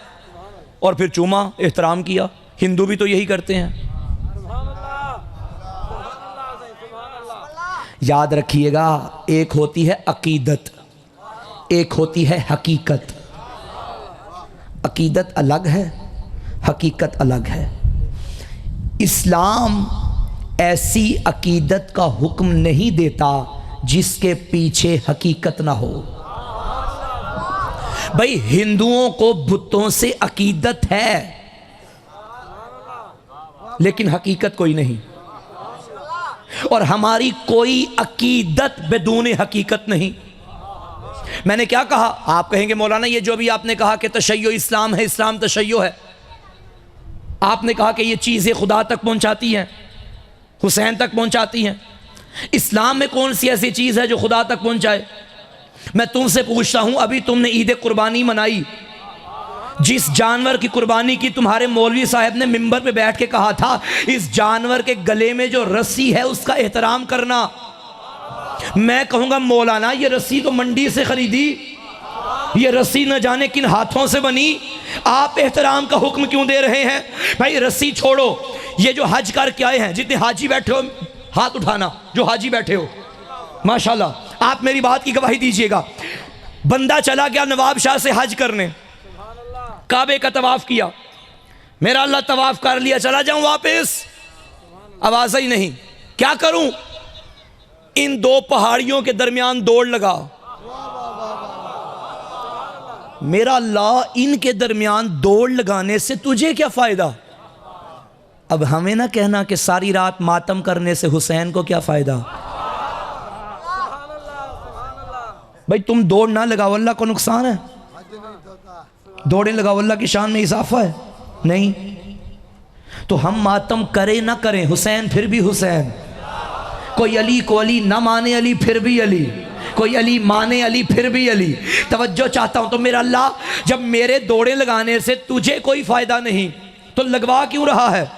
और फिर चूमा, एहतराम किया। हिंदू भी तो यही करते हैं। याद रखिएगा, एक होती है अकीदत, एक होती है हकीकत। अकीदत अलग है, हकीकत अलग है। इस्लाम ऐसी अकीदत का हुक्म नहीं देता जिसके पीछे हकीकत ना हो। भाई हिंदुओं को बुतों से अकीदत है लेकिन हकीकत कोई नहीं, और हमारी कोई अकीदत बेदून हकीकत नहीं। मैंने क्या कहा? आप कहेंगे मौलाना ये जो भी आपने कहा कि तशय्यो इस्लाम है, इस्लाम तशय्यो है, आपने कहा कि ये चीज़ें खुदा तक पहुंचाती हैं, हुसैन तक पहुंचाती हैं। इस्लाम में कौन सी ऐसी चीज़ है जो खुदा तक पहुंचाए? मैं तुमसे पूछता हूं, अभी तुमने ईद कुर्बानी मनाई, जिस जानवर की कुर्बानी की तुम्हारे मौलवी साहब ने मिंबर पे बैठ के कहा था इस जानवर के गले में जो रस्सी है उसका एहतराम करना। मैं कहूंगा मौलाना ये रस्सी तो मंडी से खरीदी, ये रस्सी न जाने किन हाथों से बनी, आप एहतराम का हुक्म क्यों दे रहे हैं? भाई रस्सी छोड़ो, ये जो हज करके आए हैं, जितने हाजी बैठे हो हाथ उठाना, जो हाजी बैठे हो माशाल्लाह, आप मेरी बात की गवाही दीजिएगा। बंदा चला गया नवाब शाह से हज करने, काबे का तवाफ किया, मेरा अल्लाह तवाफ कर लिया, चला जाऊं वापस, आवाज ही नहीं, क्या करूं? इन दो पहाड़ियों के दरमियान दौड़ लगा, मेरा अल्लाह इनके दरमियान दौड़ लगाने से तुझे क्या फायदा? अब हमें ना कहना कि सारी रात मातम करने से हुसैन को क्या फायदा। भाई तुम दौड़ ना लगाओ, अल्लाह को नुकसान है, दौड़े लगाओ, अल्लाह की शान में इजाफा है नहीं। तो हम मातम करें ना करें, हुसैन फिर भी हुसैन। कोई अली को अली ना माने, अली फिर भी अली, कोई अली माने, अली फिर भी अली। तवज्जो चाहता हूं, तो मेरा अल्लाह जब मेरे दौड़े लगाने से तुझे कोई फायदा नहीं तो लगवा क्यों रहा है?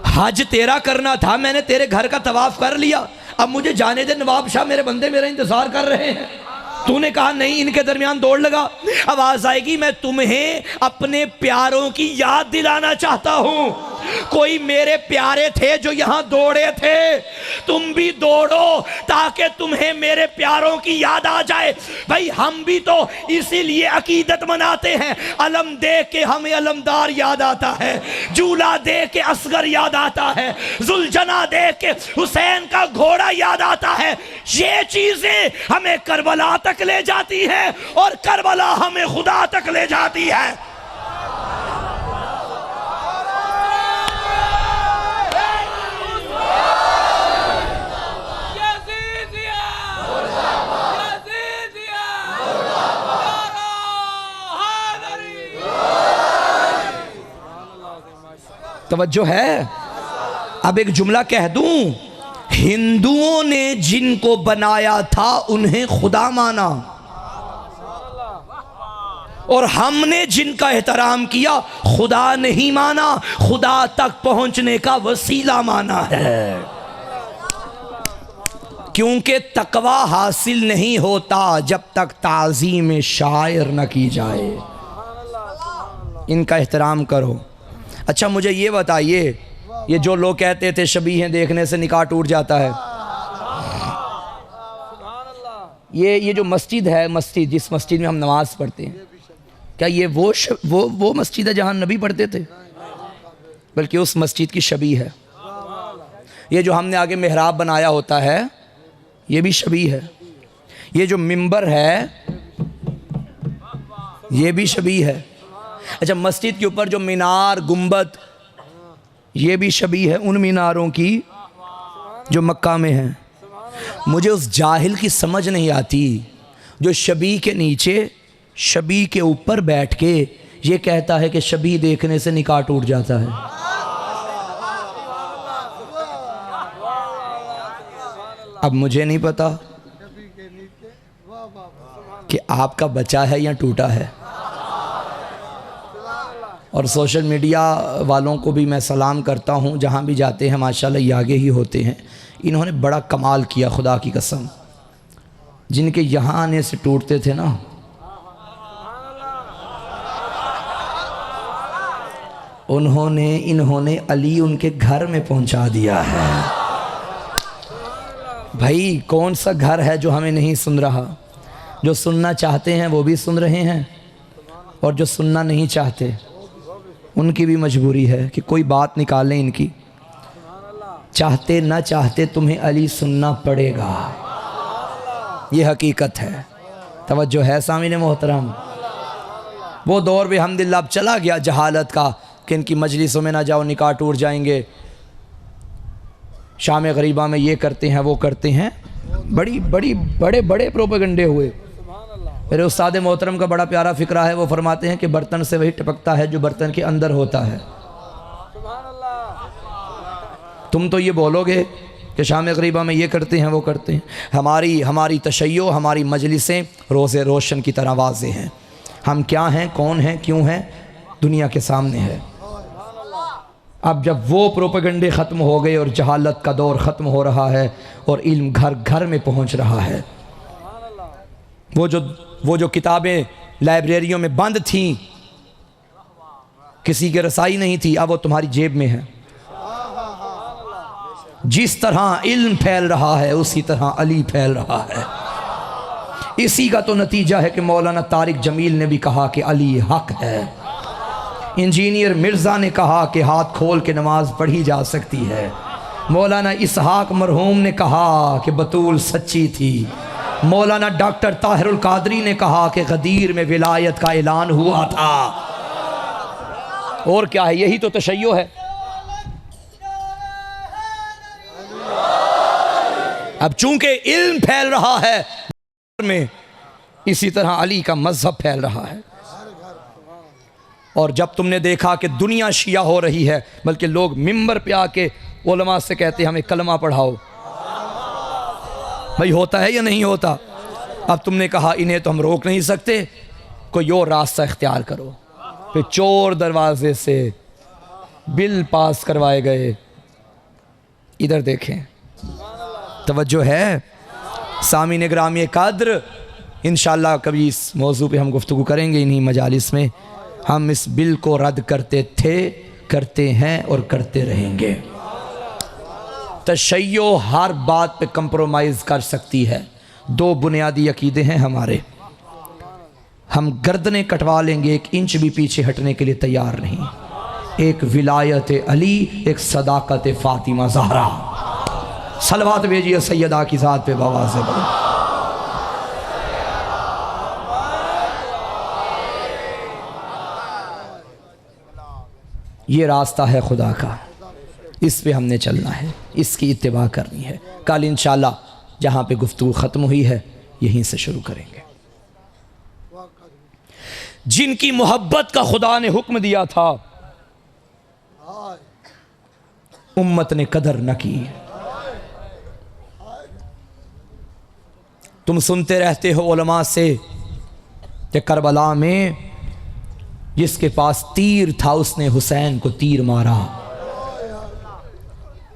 हज तेरा करना था, मैंने तेरे घर का तवाफ कर लिया, अब मुझे जाने दे, नवाब शाह मेरे बंदे मेरा इंतजार कर रहे हैं। तूने कहा नहीं इनके दरमियान दौड़ लगा। आवाज आएगी, मैं तुम्हें अपने प्यारों की याद दिलाना चाहता हूं, कोई मेरे प्यारे थे जो यहां दौड़े थे, तुम भी दौड़ो ताकि तुम्हें मेरे प्यारों की याद आ जाए। भाई हम भी तो इसीलिए अकीदत मनाते हैं, अलम देख के हमें अलमदार याद आता है, जूला देख के असगर याद आता है, जुलजना देख के हुसैन का घोड़ा याद आता है। ये चीजें हमें करबला तक ले जाती है और करबला हमें खुदा तक ले जाती है। तवज्जो है? अब एक जुमला कह दूं, हिंदुओं ने जिनको बनाया था उन्हें खुदा माना, और हमने जिनका एहतराम किया खुदा नहीं माना, खुदा तक पहुंचने का वसीला माना है। क्योंकि तकवा हासिल नहीं होता जब तक ताज़ीम शायर न की जाए। इनका एहतराम करो। अच्छा मुझे ये बताइए, ये जो लोग कहते थे शबीहें देखने से निकाह टूट जाता है, ये जो मस्जिद है, मस्जिद जिस मस्जिद में हम नमाज पढ़ते हैं, क्या ये वो मस्जिद है जहाँ नबी पढ़ते थे? बल्कि उस मस्जिद की शबीह है। ये जो हमने आगे मेहराब बनाया होता है ये भी शबीह है। ये जो मिंबर है ये भी शबीह है। अच्छा मस्जिद के ऊपर जो मीनार गुंबद ये भी शबीह है उन मीनारों की जो मक्का में हैं। मुझे उस जाहिल की समझ नहीं आती जो शबीह के नीचे शबीह के ऊपर बैठ के ये कहता है कि शबीह देखने से निकाह टूट जाता है। अब मुझे नहीं पता कि आपका बचा है या टूटा है। और सोशल मीडिया वालों को भी मैं सलाम करता हूँ, जहाँ भी जाते हैं माशाल्लाह ये आगे ही होते हैं। इन्होंने बड़ा कमाल किया, खुदा की कसम। जिनके यहाँ आने से टूटते थे ना, इन्होंने अली उनके घर में पहुँचा दिया है। भाई कौन सा घर है जो हमें नहीं सुन रहा? जो सुनना चाहते हैं वो भी सुन रहे हैं, और जो सुनना नहीं चाहते उनकी भी मजबूरी है कि कोई बात निकालें इनकी। चाहते ना चाहते तुम्हें अली सुनना पड़ेगा, ये हकीकत है। तवज्जो है सामीन मोहतरम। वो दौर भी अल्हम्दुलिल्लाह अब चला गया जहालत का कि इनकी मजलिसों में ना जाओ, निकाह टूट जाएंगे, शाम गरीबा में ये करते हैं वो करते हैं। बड़े बड़े प्रोपेगंडे हुए। मेरे उस्ताद मोहतरम का बड़ा प्यारा फ़िक्रा है, वो फरमाते हैं कि बर्तन से वही टपकता है जो बर्तन के अंदर होता है। तुम तो ये बोलोगे कि शाम गरीबा में ये करते हैं वो करते हैं। हमारी तशय्यो, हमारी मजलिसें रोज़े रोशन की तरह वाज़े हैं। हम क्या हैं, कौन हैं, क्यों हैं, दुनिया के सामने है। अब जब वो प्रोपेगंडे ख़त्म हो गए और जहालत का दौर ख़त्म हो रहा है और इल्म घर घर में पहुंच रहा है, वो जो किताबें लाइब्रेरियों में बंद थीं, किसी की रसाई नहीं थी, अब वो तुम्हारी जेब में है। जिस तरह इल्म फैल रहा है उसी तरह अली फैल रहा है। इसी का तो नतीजा है कि मौलाना तारिक जमील ने भी कहा कि अली हक है। इंजीनियर मिर्ज़ा ने कहा कि हाथ खोल के नमाज पढ़ी जा सकती है। मौलाना इसहाक मरहूम ने कहा कि बतूल सच्ची थी। मौलाना डॉक्टर ताहिरुल कादरी ने कहा कि गदीर में विलायत का ऐलान हुआ था। और क्या है, यही तो तशय्यो है। अब चूंकि इल्म फैल रहा है में, इसी तरह अली का मजहब फैल रहा है। और जब तुमने देखा कि दुनिया शिया हो रही है, बल्कि लोग मिंबर पे आके उलमा से कहते हमें कलमा पढ़ाओ, भाई होता है या नहीं होता? अब तुमने कहा इन्हें तो हम रोक नहीं सकते, कोई और रास्ता इख्तियार करो। फिर चोर दरवाजे से बिल पास करवाए गए। इधर देखें, तवज्जो है सामीन ग्रामी कद्र। इंशाअल्लाह कभी इस मौजू पे हम गुफ्तगू करेंगे इन्हीं मजालिस में। हम इस बिल को रद्द करते थे, करते हैं और करते रहेंगे। तशय्यो हर बात पे कंप्रोमाइज़ कर सकती है। दो बुनियादी अकीदे हैं हमारे, हम गर्दनें कटवा लेंगे, 1 इंच भी पीछे हटने के लिए तैयार नहीं। एक विलायत अली, एक सदाकत फातिमा ज़हरा। सलवात भेजिए सैयदा की ज़ात पे बाबा से। ये रास्ता है खुदा का, इस पे हमने चलना है, इसकी इत्तिबा करनी है। कल इंशाअल्लाह जहाँ पे गुफ्तगू ख़त्म हुई है यहीं से शुरू करेंगे। जिनकी मोहब्बत का खुदा ने हुक्म दिया था, उम्मत ने कदर न की। तुम सुनते रहते हो उलमा से कि करबला में जिसके पास तीर था उसने हुसैन को तीर मारा,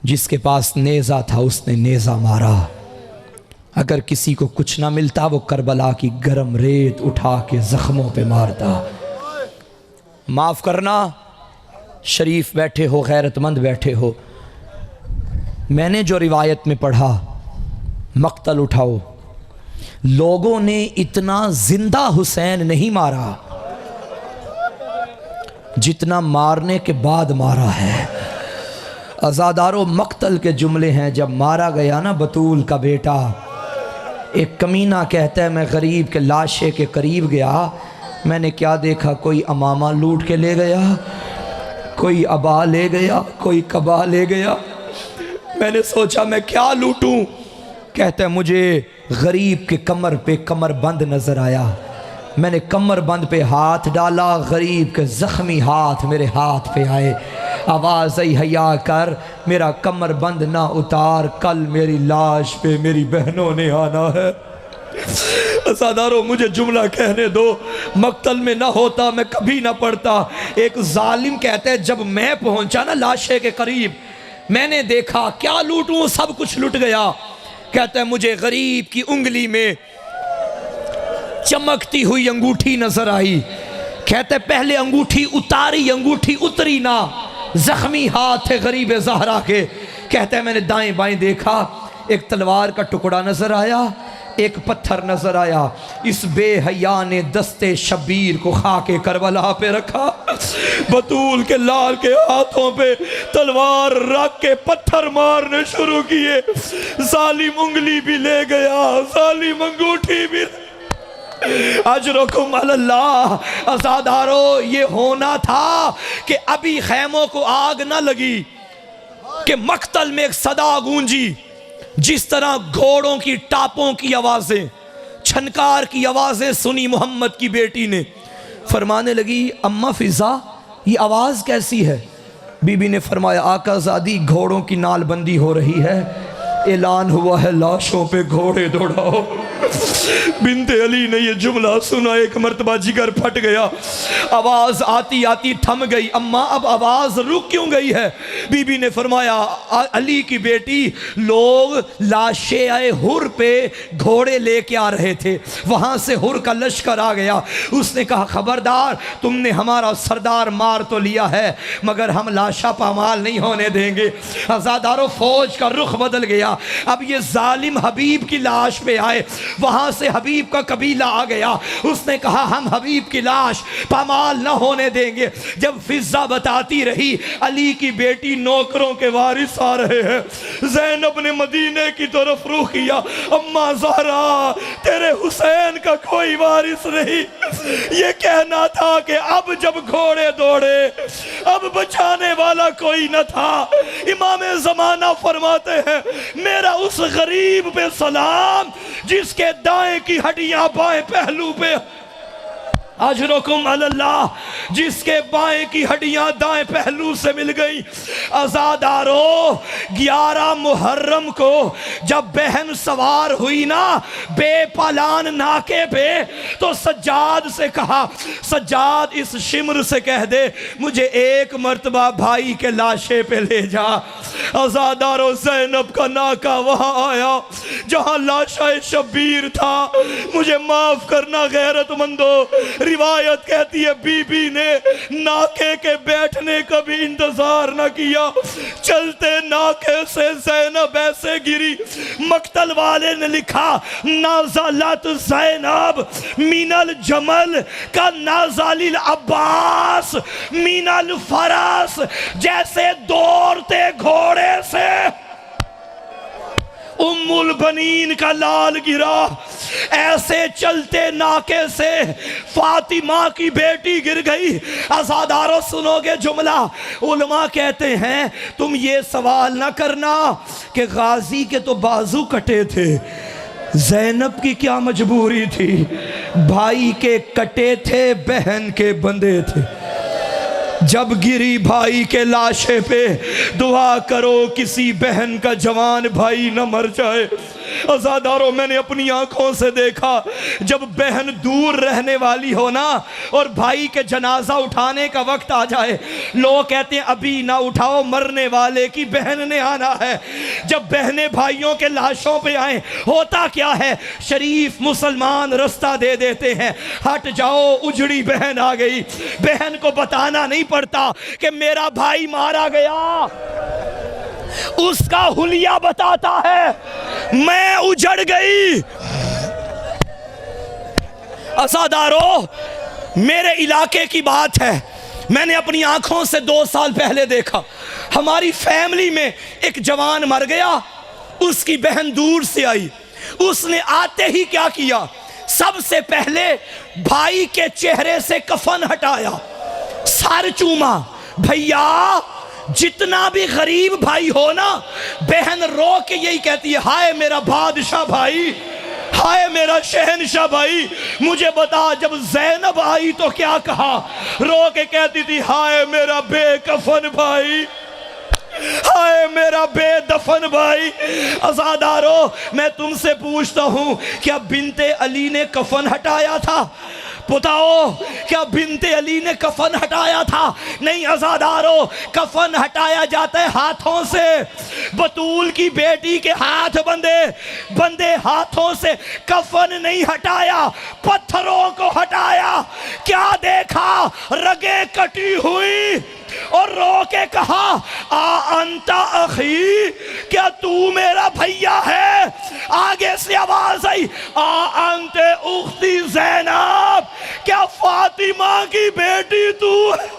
जिसके पास नेज़ा था उसने नेज़ा मारा। अगर किसी को कुछ ना मिलता वो करबला की गरम रेत उठा के ज़ख्मों पे मारता। माफ़ करना, शरीफ बैठे हो, गैरतमंद बैठे हो, मैंने जो रिवायत में पढ़ा, मक्तल उठाओ, लोगों ने इतना जिंदा हुसैन नहीं मारा जितना मारने के बाद मारा है। अज़ादारों, मक्तल के जुमले हैं। जब मारा गया ना बतूल का बेटा, एक कमीना कहता है मैं गरीब के लाशे के करीब गया, मैंने क्या देखा, कोई अमामा लूट के ले गया, कोई अबा ले गया, कोई कबा ले गया। मैंने सोचा मैं क्या लूटूं। कहता है मुझे गरीब के कमर पे कमर बंद नजर आया, मैंने कमर बंद पे हाथ डाला, गरीब के जख्मी हाथ मेरे हाथ पे आए। आवाज़ आई हया कर, मेरा कमर बंद ना उतार, कल मेरी लाश पे मेरी बहनों ने आना है। अज़ादारों मुझे जुमला कहने दो, मक्तल में ना होता मैं कभी ना पढ़ता। एक जालिम कहते हैं जब मैं पहुंचा ना लाशे के करीब, मैंने देखा क्या लूटूं, सब कुछ लुट गया। कहते हैं मुझे गरीब की उंगली में चमकती हुई अंगूठी नजर आई। कहते पहले अंगूठी उतारी, अंगूठी उतरी ना, जख्मी हाथ थे गरीब ज़हरा के। कहते हैं मैंने दाएं बाएं देखा, एक तलवार का टुकड़ा नजर आया, एक पत्थर नजर आया। इस बेहया ने दस्ते शबीर को खाके करबला पे रखा, बतूल के लाल के हाथों पे तलवार रख के पत्थर मारने शुरू किए। जालिम उंगली भी ले गया, जालिम अंगूठी भी। अजरुकुम अल्लाह। अज़ादारो ये होना था कि अभी खैमों को आग ना लगी कि मक्तल में एक सदा गूंजी, जिस तरह घोड़ों की टापों की आवाज़ें, छनकार की आवाज़ें सुनी मोहम्मद की बेटी ने। फरमाने लगी अम्मा फ़िज़ा ये आवाज़ कैसी है? बीबी ने फरमाया आकाज़ादी घोड़ों की नालबंदी हो रही है, ऐलान हुआ है लाशों पे घोड़े दौड़ाओ। बिनते अली ने ये जुमला सुना, एक मर्तबा जिगर फट गया। आवाज़ आती आती थम गई। अम्मा अब आवाज़ रुक क्यों गई है? बीबी ने फरमाया अली की बेटी, लोग लाशे आए हुर पे घोड़े लेके आ रहे थे, वहाँ से हुर का लश्कर आ गया। उसने कहा खबरदार, तुमने हमारा सरदार मार तो लिया है मगर हम लाशा पामाल नहीं होने देंगे। अज़ादारों फौज का रुख बदल गया। अब ये जालिम हबीब की लाश पे आए, वहां से हबीब का कबीला आ गया। उसने कहा हम हबीब की लाश पामाल न होने देंगे। जब फिजा बताती रही अली की बेटी नौकरों के वारिस आ रहे हैं, ज़ैनब ने मदीने की तरफ रुख किया। अम्मा ज़हरा तेरे हुसैन का कोई वारिस नहीं। ये कहना था कि अब जब घोड़े दौड़े अब बचाने वाला कोई न था। इमाम ज़माना फरमाते हैं मेरा उस गरीब पे सलाम जिसके दाएं की हड्डियां बाएं पहलू पे, अजरुकुम अल्लाह, जिसके बाएं की हड्डियां दाएं पहलू से मिल गई। अज़ादारो 11 मुहर्रम को जब बहन सवार हुई ना बेपालान नाके पे, तो सज्जाद से कहा सज्जाद इस शिमर से कह दे मुझे एक मर्तबा भाई के लाशे पे ले जा। अज़ादारो ज़ैनब का नाका वहां आया जहां लाशा शबीर था। मुझे माफ करना गैरतमंदो, रिवायत कहती है बीबी ने नाके के बैठने का भी इंतजार न किया, चलते नाके से ज़ैनब ऐसे गिरी। मक्तल वाले ने लिखा नाज़लत ज़ैनब मिनल जमल का नाज़ालिल अब्बास मिनल फरास, जैसे दौड़ते घोड़े से उम्मुल बनीन का लाल गिरा, ऐसे चलते नाके से फातिमा की बेटी गिर गई। अज़ादारों सुनोगे जुमला, उलमा कहते हैं तुम ये सवाल ना करना कि गाजी के तो बाजू कटे थे, ज़ैनब की क्या मजबूरी थी? भाई के कटे थे, बहन के बंधे थे। जब गिरी भाई के लाशे पे दुआ करो किसी बहन का जवान भाई न मर जाए। अज़ादारों मैंने अपनी आंखों से देखा जब बहन दूर रहने वाली हो ना और भाई के जनाजा उठाने का वक्त आ जाए, लोग कहते हैं अभी ना उठाओ मरने वाले की बहन ने आना है। जब बहनें भाइयों के लाशों पे आए होता क्या है, शरीफ मुसलमान रास्ता दे देते हैं, हट जाओ उजड़ी बहन आ गई। बहन को बताना नहीं पड़ता कि मेरा भाई मारा गया, उसका हुलिया बताता है मैं उजड़ गई। अज़ादारों मेरे इलाके की बात है, मैंने अपनी आंखों से 2 साल पहले देखा। हमारी फैमिली में एक जवान मर गया, उसकी बहन दूर से आई। उसने आते ही क्या किया, सबसे पहले भाई के चेहरे से कफन हटाया, सर चूमा। भैया जितना भी गरीब भाई हो ना, बहन रो के यही कहती है हाय मेरा बादशाह भाई, हाय मेरा शहनशाह भाई, मुझे बता जब ज़ैनब आई तो क्या कहा? रो के कहती थी हाय मेरा बेकफन भाई, हाय मेरा बेदफन भाई। अज़ादारो, मैं तुमसे पूछता हूँ, क्या बिनते अली ने कफन हटाया था? बताओ, क्या बिनते अली ने कफन हटाया था? नहीं अज़ादारो, कफन हटाया जाता है हाथों से। बतूल की बेटी के हाथ बंदे हाथों से कफन नहीं हटाया, पत्थरों को हटाया। क्या देखा? रगे कटी हुई और रो के कहा आ अंता अखी, क्या तू मेरा भैया है? आगे से आवाज आई आ अंते उख्ती ज़ैनब, क्या फातिमा की बेटी तू है?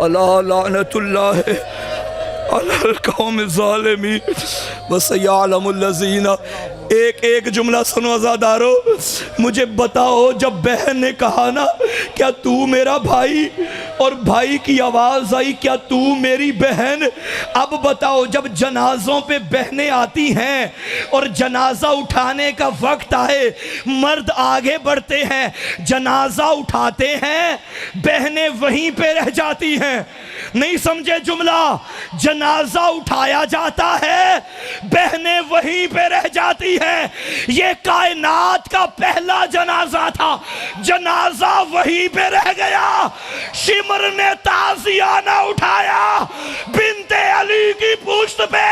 अल्लाह लानतुल्लाह अलल कौम ज़ालिमीन व सयअलमुल लज़ीना। एक एक जुमला सुनो अज़ादारो, मुझे बताओ, जब बहन ने कहा ना क्या तू मेरा भाई, और भाई की आवाज़ आई क्या तू मेरी बहन। अब बताओ, जब जनाजों पे बहनें आती हैं और जनाजा उठाने का वक्त आए, मर्द आगे बढ़ते हैं, जनाजा उठाते हैं, बहनें वहीं पे रह जाती हैं। नहीं समझे जुमला? जनाजा उठाया जाता है, बहनें वहीं पे रह जाती हैं। ये कायनात का पहला जनाजा था, जनाजा वहीं पे रह गया। शिमर ने ताज़ियाना उठाया, बिनते अली की पुश्त पे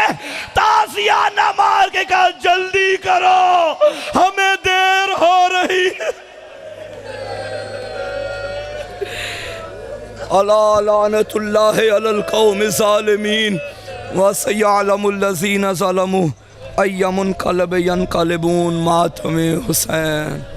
ताज़ियाना मार के कहा जल्दी करो, हमें देर हो रही है। अला लानतुल्लाह अलल कौम ज़ालिमीन व सयअलमुल लज़ीना ज़लमू अय्यमुन क़लब यनक़लिबून मातम हुसैन।